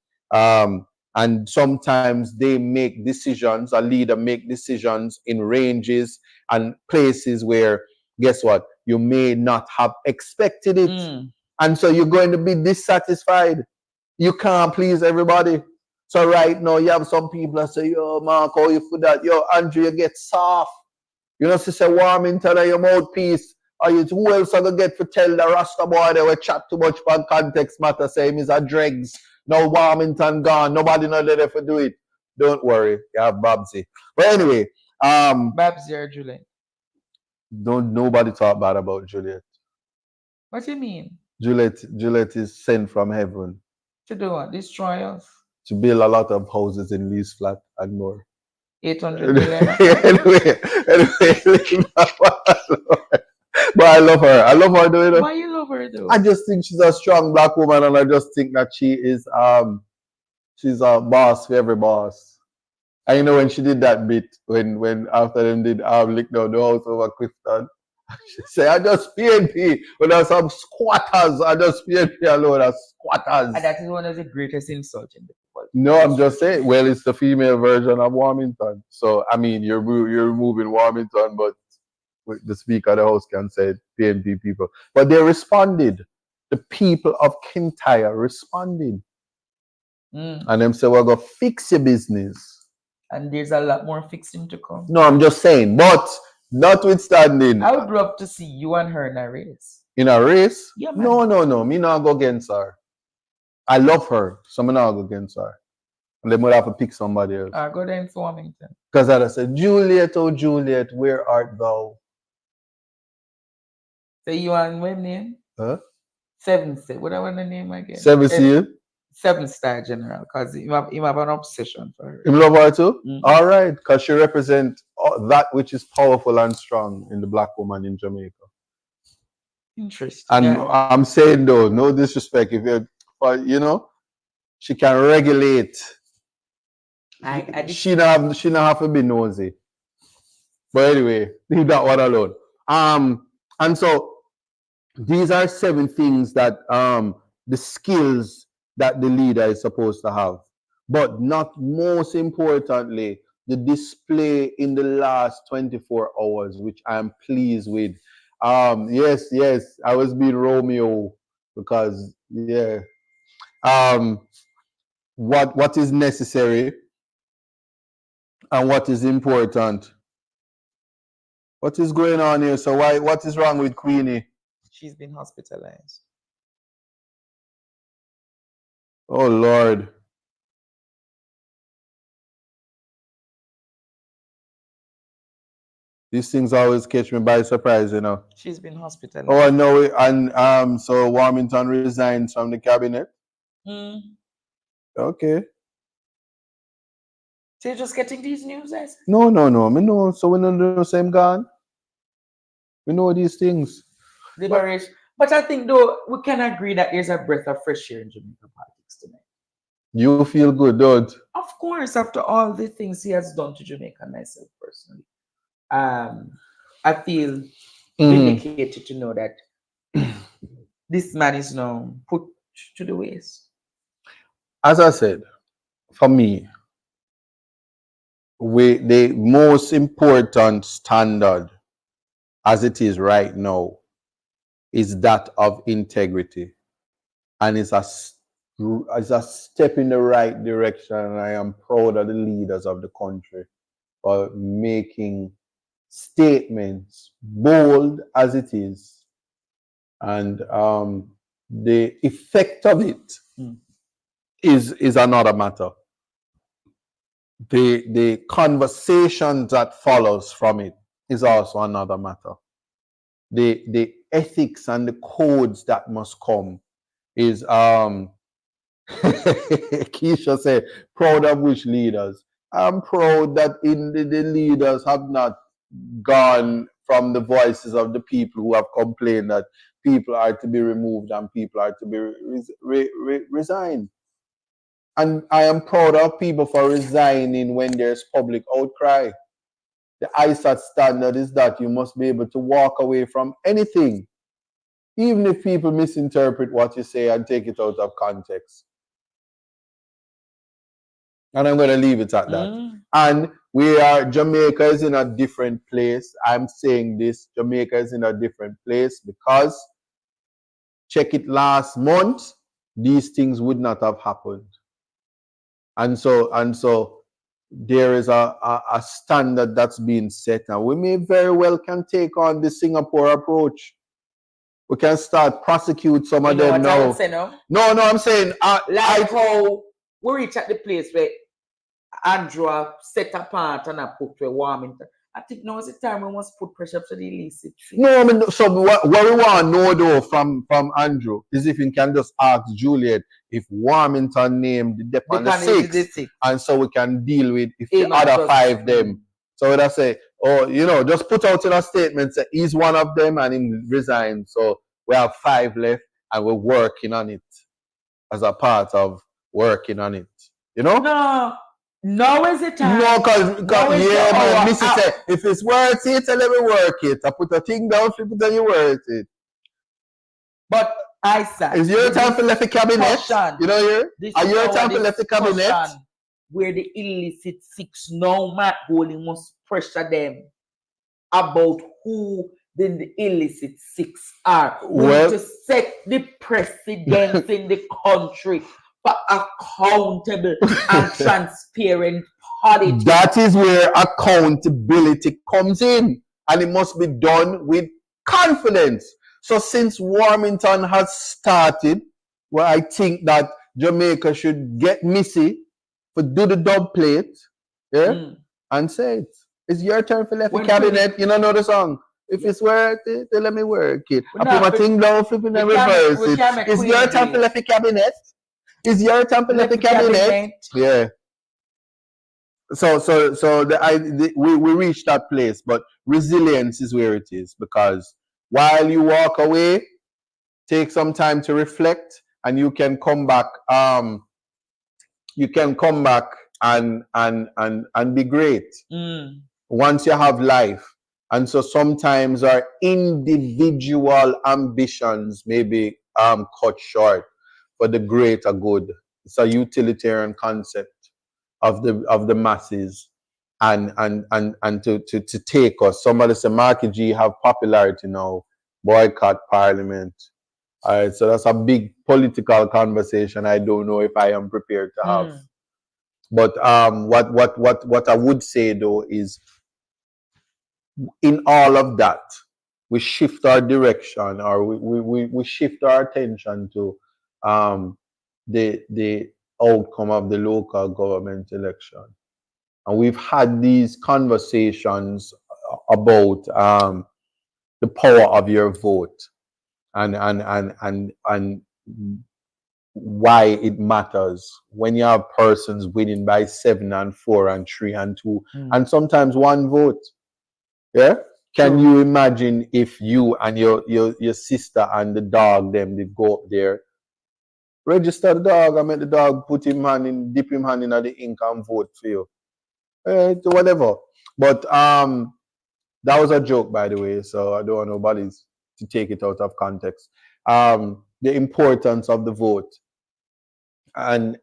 And sometimes they make decisions, a leader make decisions in ranges and places where, guess what, you may not have expected it. And so you're going to be dissatisfied. You can't please everybody. So right now you have some people that say, yo, Mark, how you for that? Yo, Andrew, you get soft. You know, say Warmington and your mouthpiece. Or you, who else are going to get to tell the Rasta boy they will chat too much for context matter, say him is a dregs. Now Warmington gone. Nobody know there for do it. Don't worry. You have Babsy. But anyway.
Babsy or Juliet?
Don't nobody talk bad about Juliet.
What do you mean?
Juliet is sent from heaven.
To do what? Destroy us?
To build a lot of houses in Lee's Flat and more.
800 million.
Anyway, but I love her. I love her though.
Why you love her though?
I just think she's a strong black woman, and I just think that she is she's a boss for every boss. And you know when she did that bit when after them did lick down the house over Clifton, she said, I just PNP when there's some squatters, I just PNP alone as squatters.
And that is one of the greatest insults in the world.
No, I'm just saying, well, it's the female version of Warmington. So I mean you're removing Warmington, but the Speaker of the House can say PNP people. But they responded. The people of Kintyre responded. And them say, we're going to fix your business.
And there's a lot more fixing to come.
No, I'm just saying. But notwithstanding.
I would love to see you and her in a race.
In a race?
Yeah, man.
No. Me not go against her. I love her. So me not go against her. And they might have to pick somebody else.
I'll go there in Warmington.
Because I said, Juliet, oh Juliet, where art thou?
So you and what name?
Huh?
Seven Star. What I want the name again?
Seven Seal?
7-star general. Because he have an obsession for her.
You love her too? All right. Because she represents that which is powerful and strong in the black woman in Jamaica.
Interesting.
And I'm saying though, no disrespect, if you're, you know, she can regulate. She not have to be nosy. But anyway, leave that one alone. And so these are 7 things that the skills that the leader is supposed to have. But not most importantly, the display in the last 24 hours, which I'm pleased with. Yes, I was being Romeo because what is necessary and what is important. What is going on here? So what is wrong with Queenie?
She's been hospitalized.
Oh Lord. These things always catch me by surprise, you know.
She's been hospitalized.
Oh, I know it. And so Warmington resigns from the cabinet. Okay.
So you're just getting these news, I see?
No. Me know. So we don't know the same gone. We know these things.
Liberation. But I think though we can agree that there's a breath of fresh air in Jamaican politics tonight.
You feel good, don't?
Of course, after all the things he has done to Jamaica and myself personally, I feel vindicated to know that this man is now put to the waste.
As I said, for me, the most important standard as it is right now is that of integrity, and it's a step in the right direction. And I am proud of the leaders of the country for making statements, bold as it is, and the effect of it is another matter. The conversation that follows from it is also another matter. The ethics and the codes that must come is Keisha said, proud of which leaders? I'm proud that the leaders have not gone from the voices of the people who have complained that people are to be removed and people are to be resigned. And I am proud of people for resigning when there's public outcry. The ISAT standard is that you must be able to walk away from anything, even if people misinterpret what you say and take it out of context. And I'm going to leave it at that. And Jamaica is in a different place. I'm saying this, Jamaica is in a different place because, check it, last month, these things would not have happened. And so there is a standard that's being set, and we may very well can take on the Singapore approach. We can start prosecute some of them now. No, I'm saying
like how we reach at the place where Andrew set apart and I put to a warming. I think now is the time we must put pressure to the illicit.
No, I mean, so what we want to know though from Andrew is if he can just ask Juliet if Warmington named the dep on the 6th, and so we can deal with if the other 5 them. So would I say, oh, just put out in a statement say he's one of them and he resigned. So we have 5 left and we're working on it as a part of working on it.
No is the time.
No, because man, Missy said, if it's worth it, let me work it. I put a thing down, flip it, and you worth it.
But I said,
it's your time for left the cabinet. Are your time for left the cabinet?
Where the illicit 6 now, Matt Bowling must pressure them about who then the illicit 6 are. We need to set the precedence in the country for accountable and transparent politics.
That is where accountability comes in, and it must be done with confidence. So since Warmington has started, well, I think that Jamaica should get Missy for do the dub plate, and say it. It's your turn for left the cabinet. You don't know the song. If it's worth it, then let me work it. I put my thing down, flipping and reverse it. It's your turn for left the cabinet. Is your temple left the cabinet? Yeah. So we reached that place, but resilience is where it is, because while you walk away, take some time to reflect, and you can come back. You can come back and be great once you have life. And so sometimes our individual ambitions may be cut short for the greater good. It's a utilitarian concept of the masses and to take us. Somebody say Marky G have popularity now, boycott parliament. All right, so that's a big political conversation I don't know if I am prepared to have. But what I would say though is, in all of that, we shift our direction, or we shift our attention to the outcome of the local government election. And we've had these conversations about the power of your vote and why it matters when you have persons winning by 7 and 4 and 3 and 2 and sometimes 1 vote. Yeah. Can you imagine if you and your sister and the dog them did go up there Register the dog and make the dog dip him hand in the ink and vote for you. Whatever. But that was a joke, by the way, so I don't want nobody to take it out of context. The importance of the vote. And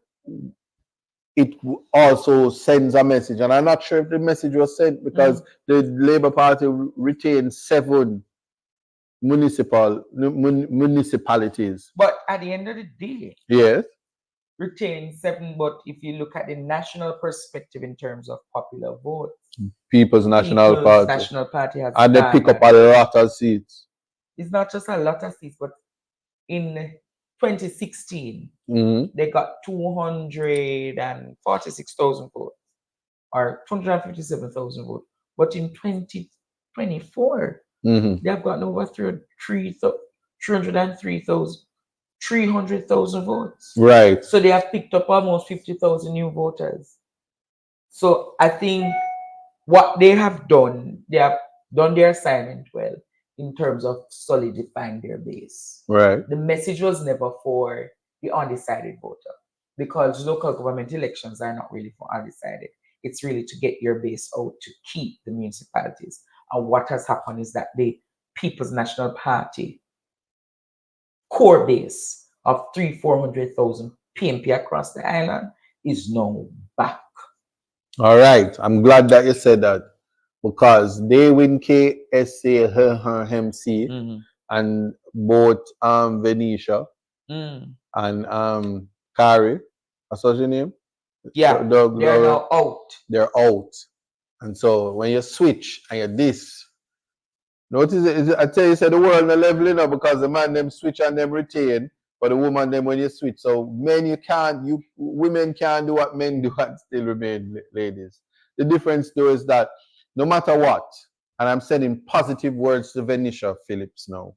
it also sends a message. And I'm not sure if the message was sent because the Labour Party retained 7 municipalities.
But at the end of the day,
yes,
retain 7. But if you look at the national perspective in terms of popular vote,
People's National
Party has,
and they pick up a lot of seats.
It's not just a lot of seats, but in 2016, they got 246,000 votes or 257,000 votes. But in 2024, they have gotten over 300,000 votes.
Right.
So they have picked up almost 50,000 new voters. So I think what they have done their assignment well in terms of solidifying their base.
Right.
The message was never for the undecided voter because local government elections are not really for undecided. It's really to get your base out to keep the municipalities. And what has happened is that the People's National Party core base of 300,000-400,000 PMP across the island is now back.
All right. I'm glad that you said that because they win KSA and both Venetia and Kari. That's what's your name?
Yeah, they're now out.
They're out. And so when you switch and you're this, notice it, I tell you, the world not leveling up because the man them switch and them retain, but the woman them when you switch. So women can't do what men do and still remain ladies. The difference though is that no matter what, and I'm sending positive words to Venetia Phillips now.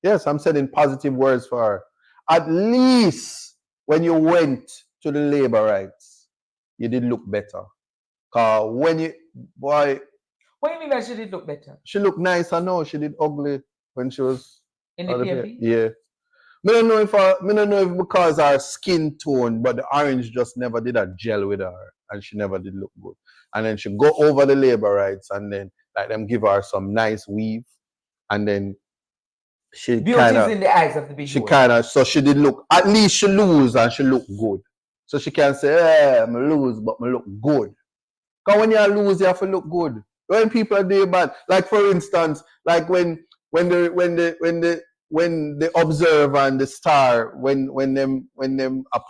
Yes, I'm sending positive words for her. At least when you went to the labor rights, you did look better. Cause when you
what do you mean by she did look better?
She looked nice, I know. She did ugly when she was
in the PMP?
Yeah. I don't know if because her skin tone, but the orange just never did a gel with her and she never did look good. And then she go over the labor rights and then like them give her some nice weave and then she
beauty's in the eyes of the beholder.
So she did look, at least she lose and she look good. So she can say, hey, I lose, but I look good. Because when you lose, you have to look good. When people are doing bad, like for instance, like when the Observer and the Star, when them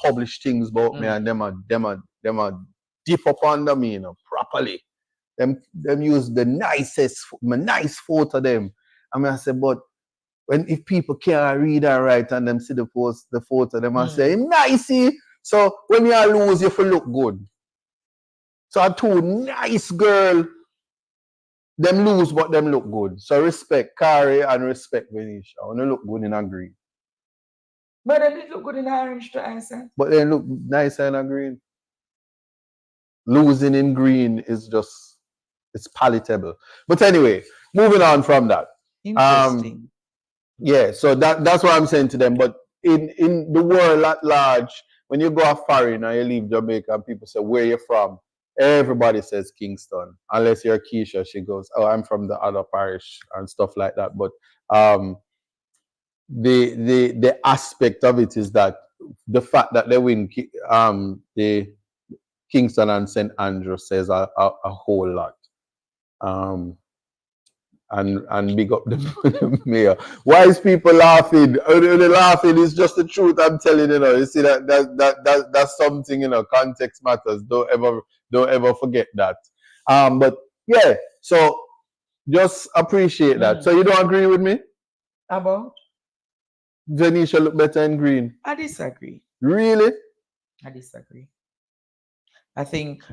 publish things about me and them are dip up under me, properly. Them use the nice photo of them. I say, but if people can't read and write and them see the photo, them and say, nicey. So when you lose, you have to look good. So a two nice girl, them lose but them look good. So respect Kari and respect Venetia. When they look good in a green.
But they did look good in orange to answer.
But they look nicer in a green. Losing in green is just, it's palatable. But anyway, moving on from that.
Interesting.
Yeah, so that's what I'm saying to them. But in the world at large, when you go foreign and you leave Jamaica and people say, where you from? Everybody says Kingston. Unless you're Keisha, she goes, oh, I'm from the other parish and stuff like that. But the aspect of it is that the fact that they win the Kingston and St. Andrew says a whole lot. And big up the mayor. Why is people laughing? They're laughing. It's just the truth. I'm telling you. You see that's something. Context matters. Don't ever forget that. But yeah. So just appreciate that. So you don't agree with me?
About?
Venetia look better in green.
I disagree.
Really?
I disagree. I think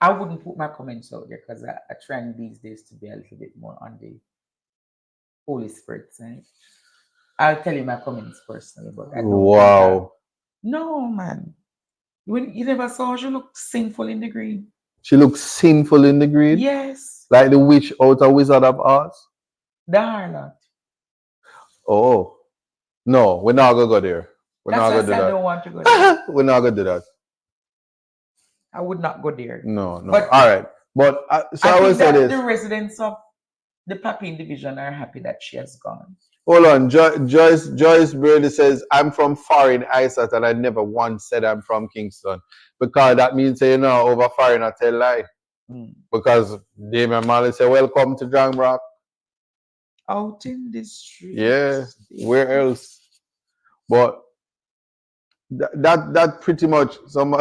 I wouldn't put my comments out there because I trend these days to be a little bit more on the Holy Spirit side. I'll tell you my comments personally, but I don't.
Wow.
No, man. When you never saw her, she look sinful in the green.
She looks sinful in the green?
Yes.
Like the witch out of Wizard of Oz?
The harlot.
Oh. No, we're not gonna go there. We're
That's
not
why
gonna do
I
that.
don't want to go there.
We're not gonna do that.
I would not go there.
No.
But
all right. But so I will
think
say
that
this.
the residents of the Papine division are happy that she has gone.
Hold on, Joyce Brady says, I'm from foreign ISAT and I never once said I'm from Kingston. Because that means, you know, over foreign I tell lie. Because Damian Marley said, welcome to John Brock.
Out in the street.
Yeah, where else? But that pretty much some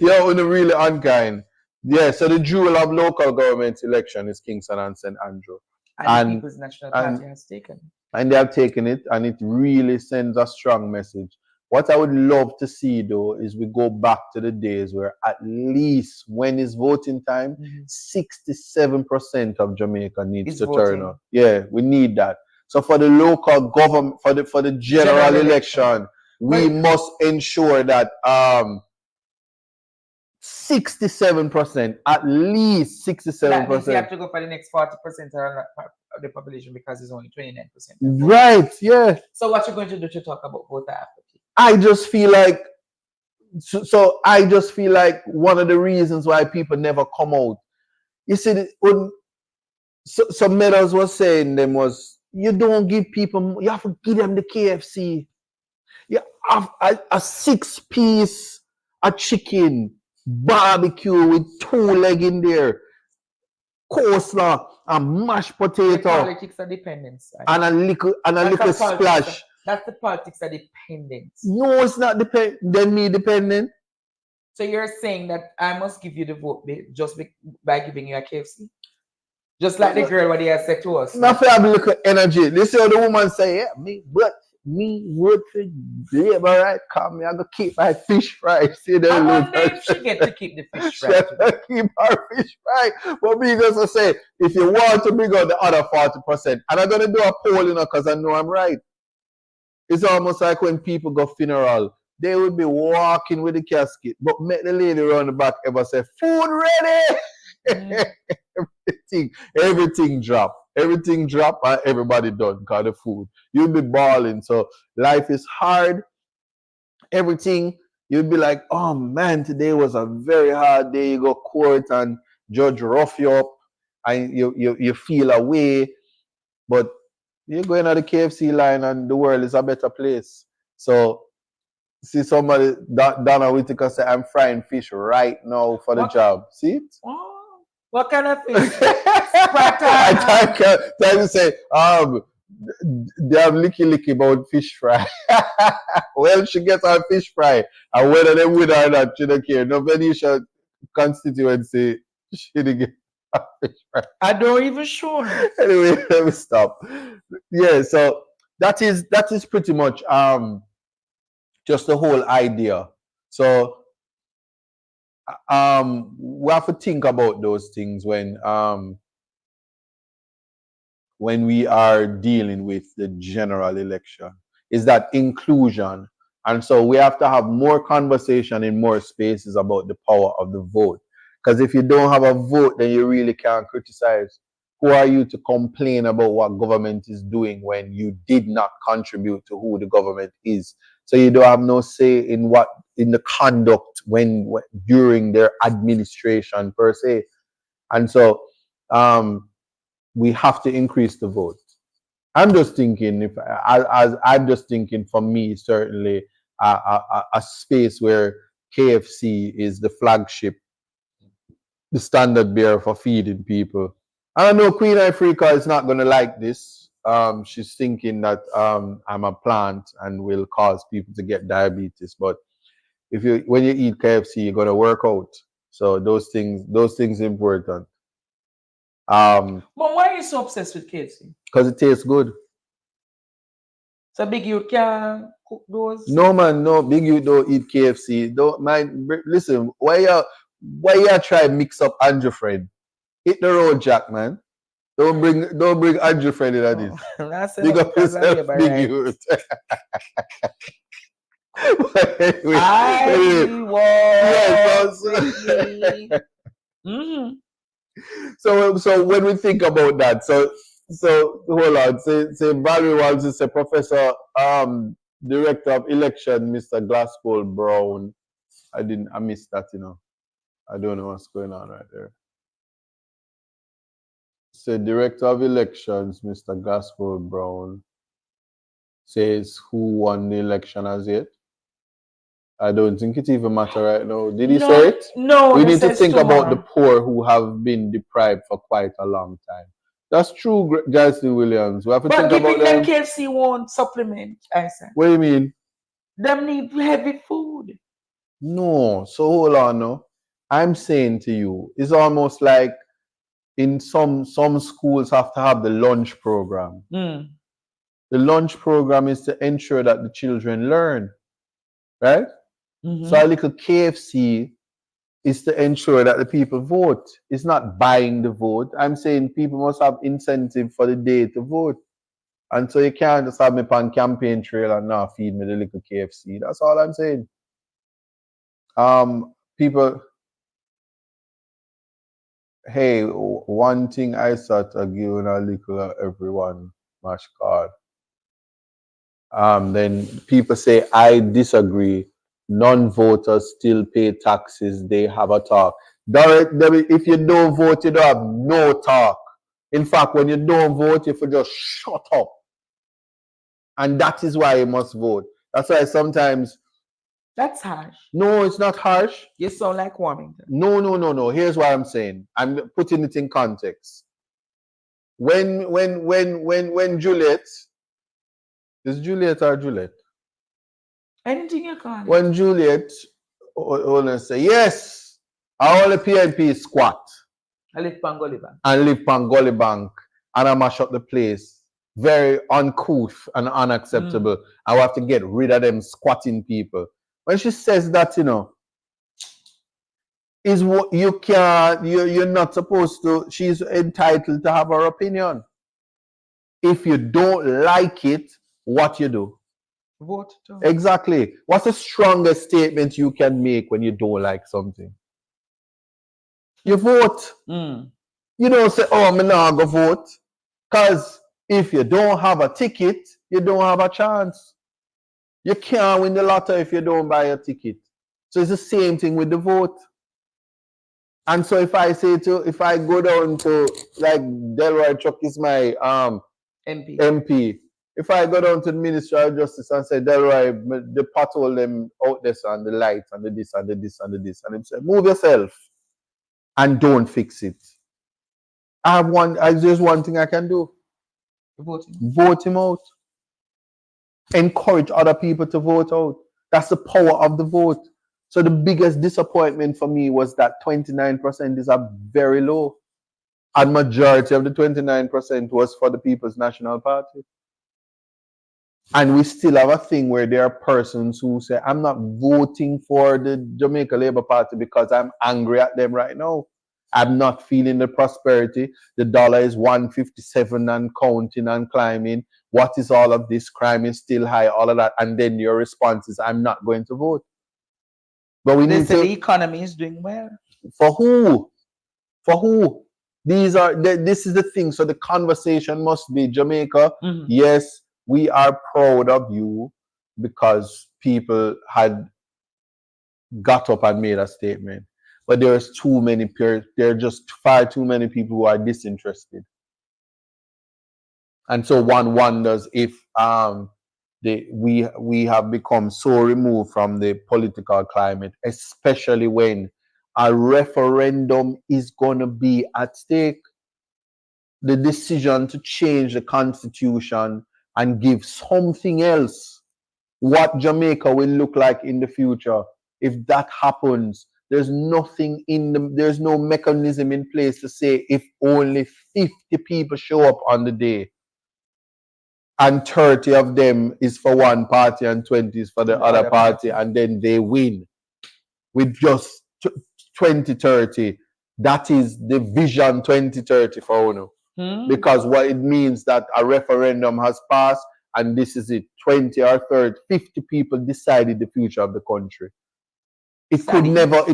you're really unkind. Yeah, so the jewel of local government election is Kingston and St. Andrew.
And the People's National Party has taken.
And they have taken it, and it really sends a strong message. What I would love to see, though, is we go back to the days where at least when it's voting time, 67% of Jamaica needs to turn up. Yeah, we need that. So for the local government, for the general election, we must ensure that 67%, at least 67%.
That means you have to go for the next 40% of the population because it's only 29%.
Right, yeah.
So what you're going to do to talk about voter apathy?
I just feel like, so I just feel like one of the reasons why people never come out, you see, so Meadows was saying them was, you don't give people, you have to give them the KFC. You have a 6-piece, a chicken, barbecue with 2 legs in there, coleslaw, and mashed potato.
The politics of dependence.
And a little splash.
That's the politics of dependence.
No, it's not then me dependent.
So you're saying that I must give you the vote just by giving you a KFC? Just like the girl what they had said to us.
Not for have a little energy. This is how the woman say, yeah, me would for labor, right? Come me, I go keep my fish fry. See the
look. She get to keep the fish fry.
Keep her fish fry. But me just say, if you want to bring out the other 40%, and I'm gonna do a poll, because I know I'm right. It's almost like when people go funeral, they would be walking with the casket, but make the lady around the back ever say, food ready. Everything drop. Everything drop and everybody done because the food. You'll be balling. So life is hard. Everything, you'll be like, oh man, today was a very hard day. You go court and judge rough you up and you feel away. But you're going at the KFC line and the world is a better place. So see somebody, Donna Whitaker say, I'm frying fish right now for the job. See it?
Oh. What kind of fish?
I try to say, they have licky about fish fry. Well, she gets her fish fry, and whether they win or not, she don't care. No Venetia constituency, she didn't get her fish fry.
I don't even sure.
Anyway, let me stop. Yeah, so that is pretty much just the whole idea. So we have to think about those things when we are dealing with the general election, is that inclusion. And so we have to have more conversation in more spaces about the power of the vote. Because if you don't have a vote, then you really can't criticize. Who are you to complain about what government is doing when you did not contribute to who the government is? So you don't have no say in the conduct when during their administration per se. And so we have to increase the vote. I'm just thinking, I'm just thinking for me, certainly a space where KFC is the flagship, the standard bearer for feeding people. I know Queen Africa is not going to like this. She's thinking that I'm a plant and will cause people to get diabetes. But when you eat KFC, you're going to work out. So those things important.
But why are you so obsessed with KFC?
Because it tastes good.
So big youth can cook those?
No man, no big youth don't eat KFC. Don't mind. Listen, why you try mix up Andrew Fred? Hit the road, Jack, man. Don't bring Andrew Fred in at this. Big up yourself, big youth. So when we think about that, so So hold on. Say Barry Walls is a professor, director of election, Mr. Glasgow Brown. I missed that, I don't know what's going on right there. Say director of elections, Mr. Glasgow Brown, says who won the election as yet. I don't think it even matter right now. Did he say it?
No,
we need to think about the poor who have been deprived for quite a long time. That's true, Jason Williams. We have to think about them.
But KFC won't supplement, I said.
What do you mean?
Them need heavy food.
No, so hold on now. I'm saying to you, it's almost like in some schools have to have the lunch program.
Mm.
The lunch program is to ensure that the children learn, right?
Mm-hmm.
So a little KFC is to ensure that the people vote. It's not buying the vote. I'm saying people must have incentive for the day to vote. And so you can't just have me on campaign trail and now feed me the little KFC. That's all I'm saying. People, hey, one thing I start to give a little everyone mash card. Then people say I disagree. Non-voters still pay taxes. They have a talk. If you don't vote, you don't have no talk. In fact, when you don't vote, you should just shut up. And that is why you must vote. That's why sometimes.
That's harsh.
No, it's not harsh.
You sound like Warmington.
No. Here's what I'm saying. I'm putting it in context. When Juliet, is Juliet or Juliet?
Anything you can.
When Juliet say, yes, all the PNP squat.
I live Pangoli Bank.
And live Pangoli Bank. And I mash up the place. Very uncouth and unacceptable. I will have to get rid of them squatting people. When she says that, is what you're not supposed to, she's entitled to have her opinion. If you don't like it, what you do?
Vote.
Exactly. What's the strongest statement you can make when you don't like something? You vote. You don't say, oh, I'm not going to vote. Because if you don't have a ticket, you don't have a chance. You can't win the lottery if you don't buy a ticket. So it's the same thing with the vote. And so if I go down to, like, Delroy Chuck is my MP. If I go down to the Ministry of Justice and say, Delroy, the pothole them out there and the lights and the this and the this and the this, and them say, move yourself and don't fix it. There's one thing I can do. Vote him out. Encourage other people to vote out. That's the power of the vote. So the biggest disappointment for me was that 29% is very low. And majority of the 29% was for the People's National Party. And we still have a thing where there are persons who say, I'm not voting for the Jamaica Labour Party because I'm angry at them right now. I'm not feeling the prosperity. The dollar is 157 and counting and climbing. What is all of this? Crime is still high, all of that. And then your response is, I'm not going to vote. But we need to.
The economy is doing well.
For who? For who? This is the thing. So the conversation must be Jamaica. Yes, we are proud of you because people had got up and made a statement. But there are just far too many people who are disinterested. And so one wonders if we have become so removed from the political climate, especially when a referendum is going to be at stake. The decision to change the constitution and give something else what Jamaica will look like in the future. If that happens, there's no mechanism in place to say if only 50 people show up on the day and 30 of them is for one party and 20 is for the other party, and then they win with just 2030. That is the vision 2030 for UNO. Because what it means that a referendum has passed and this is it, 20 or 30, 50 people decided the future of the country. It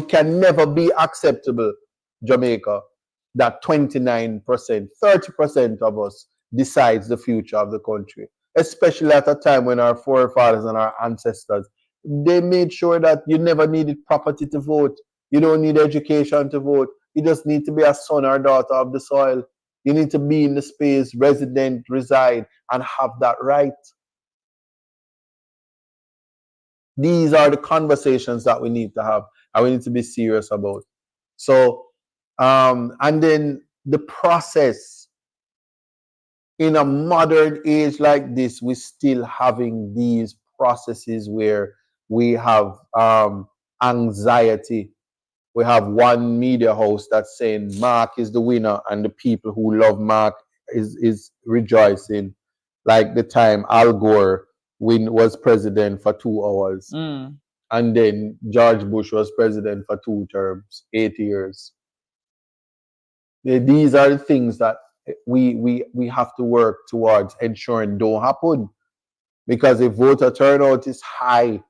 can never be acceptable, Jamaica, that 29%, 30% of us decides the future of the country. Especially at a time when our forefathers and our ancestors, they made sure that you never needed property to vote. You don't need education to vote. You just need to be a son or daughter of the soil. You need to be in the space, resident, reside, and have that right. These are the conversations that we need to have and we need to be serious about. So, and then the process in a modern age like this, we're still having these processes where we have anxiety. We have one media host that's saying Mark is the winner, and the people who love Mark is rejoicing. Like the time Al Gore was president for 2 hours, and then George Bush was president for 2 terms, 8 years. These are the things that we have to work towards ensuring don't happen. Because if voter turnout is high,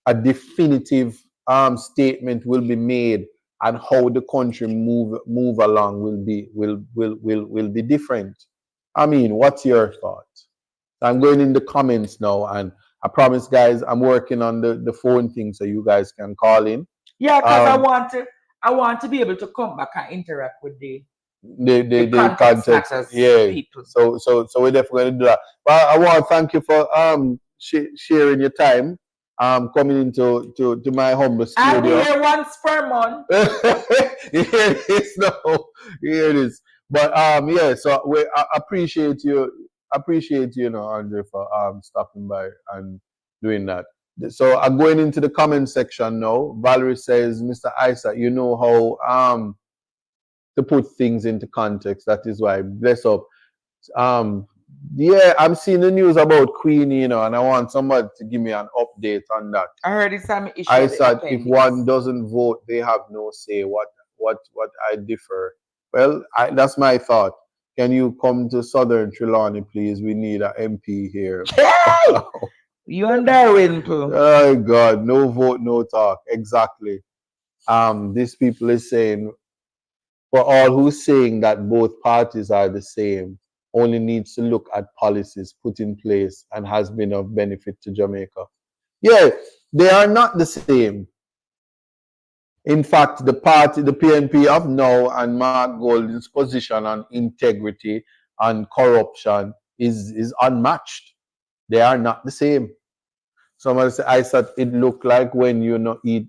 a definitive statement will be made, and how the country move along will be different. I mean, what's your thought? I'm going in the comments now, and I promise, guys, I'm working on the phone thing so you guys can call in.
Yeah, because I want to be able to come back and interact with the context matters people.
So we're definitely going to do that. But I want to thank you for sharing your time. Coming into to my humble studio.
I'll be here once per month.
Here it is now. Here it is. But yeah, so I appreciate you, Andre, for stopping by and doing that. So I'm going into the comment section now. Valerie says, Mr. Isaac, you know how to put things into context. That is why. Bless up. Yeah, I'm seeing the news about Queenie, and I want somebody to give me an update on that.
I heard it's some issue.
I said if one doesn't vote, they have no say. What I differ. Well, that's my thought. Can you come to Southern Trelawney, please? We need an MP here.
Hey! You and Darwin, too.
Oh God, no vote, no talk. Exactly. These people is saying, for all who's saying that both parties are the same, only needs to look at policies put in place and has been of benefit to Jamaica. Yeah, they are not the same. In fact, the PNP of now and Mark Golding's position on integrity and corruption is unmatched. They are not the same. Somebody said, I said it looked like when you not eat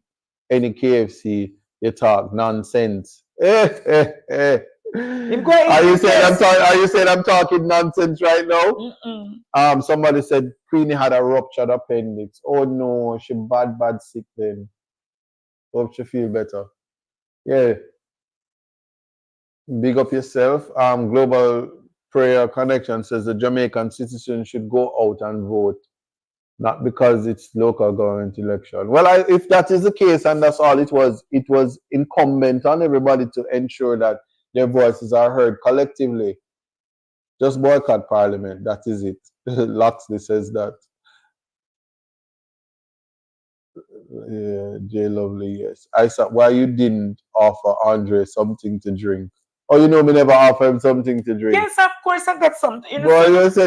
any KFC, you talk nonsense. Are you saying I'm talking nonsense right now? Somebody said Queenie had a ruptured appendix. Oh no, she bad sick then. Hope she feel better. Yeah. Big up yourself. Global Prayer Connection says the Jamaican citizen should go out and vote, not because it's local government election. Well, if that is the case and that's all it was incumbent on everybody to ensure that their voices are heard collectively. Just boycott Parliament. That is it. Loxley says that. Yeah, J Lovely, yes. I said, why you didn't offer Andre something to drink? Oh, you know me never offer him something to drink.
Yes, of course I got something.
Boy, you say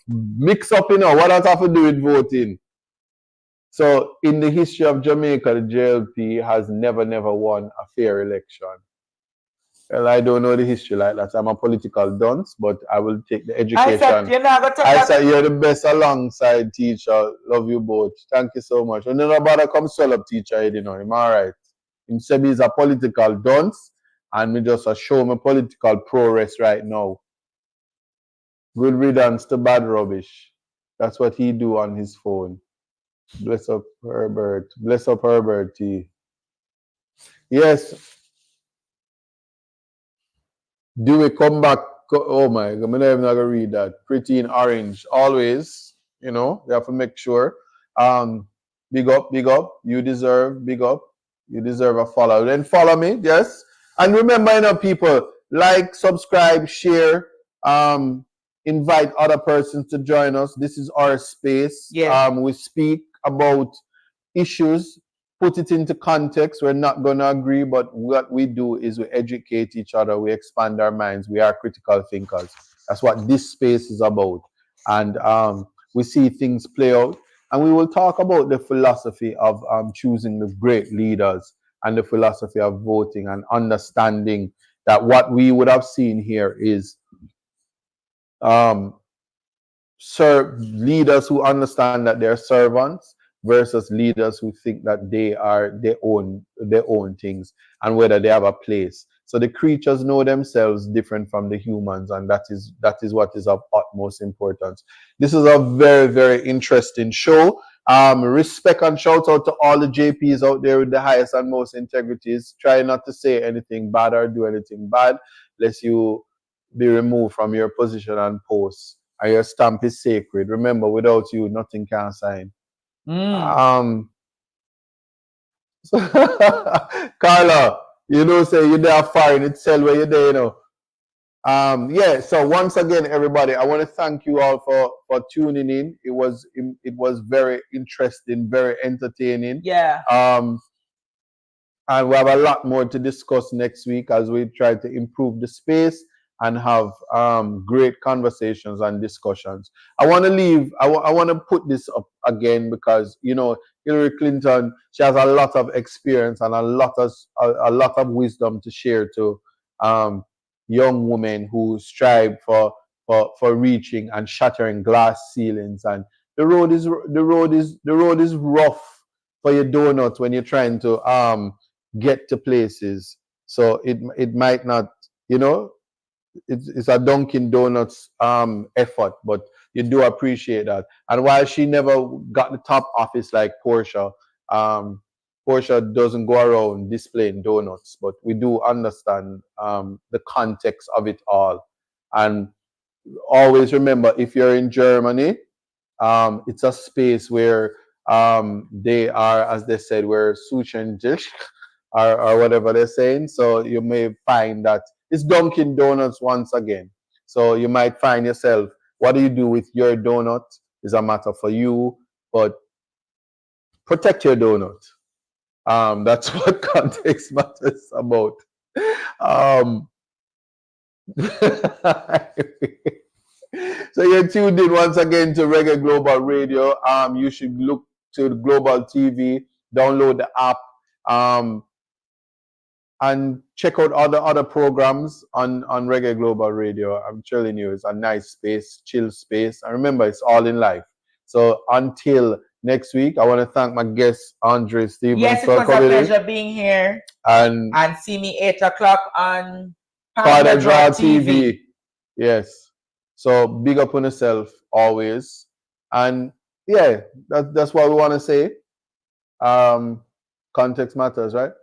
mix up, what does have to do with voting? So in the history of Jamaica, the JLP has never won a fair election. Well, I don't know the history like that. I'm a political dunce, but I will take the education. I said you're the best alongside teacher. Love you both. Thank you so much. And then about come swell up teacher, I'm all right. Him say he's a political dunce, and me just show my political prowess right now. Good riddance to bad rubbish. That's what he do on his phone. Bless up Herbert. Bless up Herbert T. Yes. Do we come back? Oh my God, I'm not even gonna read that. Pretty in orange. Always, you have to make sure. Big up. You deserve big up. You deserve a follow. Then follow me, yes. And remember, people, like, subscribe, share, invite other persons to join us. This is our space.
Yeah.
We speak about issues, put it into context. We're not going to agree, but what we do is we educate each other. We expand our minds. We are critical thinkers. That's what this space is about. And we see things play out. And we will talk about the philosophy of choosing the great leaders and the philosophy of voting and understanding that what we would have seen here is leaders who understand that they're servants versus leaders who think that they own things and whether they have a place. So the creatures know themselves different from the humans, and that is what is of utmost importance. This is a very, very interesting show. Respect and shout out to all the JPs out there with the highest and most integrities. Try not to say anything bad or do anything bad, lest you be removed from your position and post. And your stamp is sacred. Remember, without you, nothing can sign. So Carla, you know, say you're there foreign, it's sell where you're there, you know. Yeah, so once again, everybody, I want to thank you all for tuning in. It was very interesting, very entertaining.
Yeah.
And we have a lot more to discuss next week as we try to improve the space and have great conversations and discussions. I want to put this up again because, you know, Hillary Clinton, she has a lot of experience and a lot of wisdom to share to young women who strive for reaching and shattering glass ceilings. And the road is rough for your donut when you're trying to get to places. So it might not, you know, it's a Dunkin' Donuts effort, but you do appreciate that. And while she never got the top office like Portia, Portia doesn't go around displaying donuts, but we do understand the context of it all. And always remember, if you're in Germany, it's a space where they are, as they said, where Suchen dish or whatever they're saying. So you may find that it's Dunkin' Donuts once again. So you might find yourself, what do you do with your donut is a matter for you, but protect your donut. That's what context matters about. So you're tuned in once again to Reggae Global Radio. You should look to the Global TV, download the app, and check out other programs on Reggae Global Radio. I'm telling you, it's a nice space, chill space. And remember, it's all in life. So until next week, I want to thank my guest, Andre Stevens.
Yes, it was a pleasure being here. And see me 8 o'clock on
Father Draw TV. Yes. So big up on yourself always. And yeah, that's what we want to say. Context matters, right?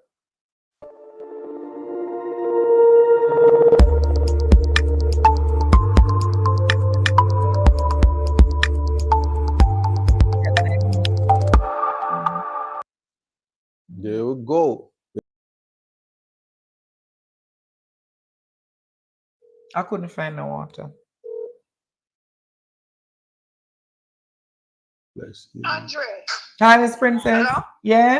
There we go.
I couldn't find no water.
Bless you.
Andre.
Hi, Miss Princess.
Hello?
Yeah.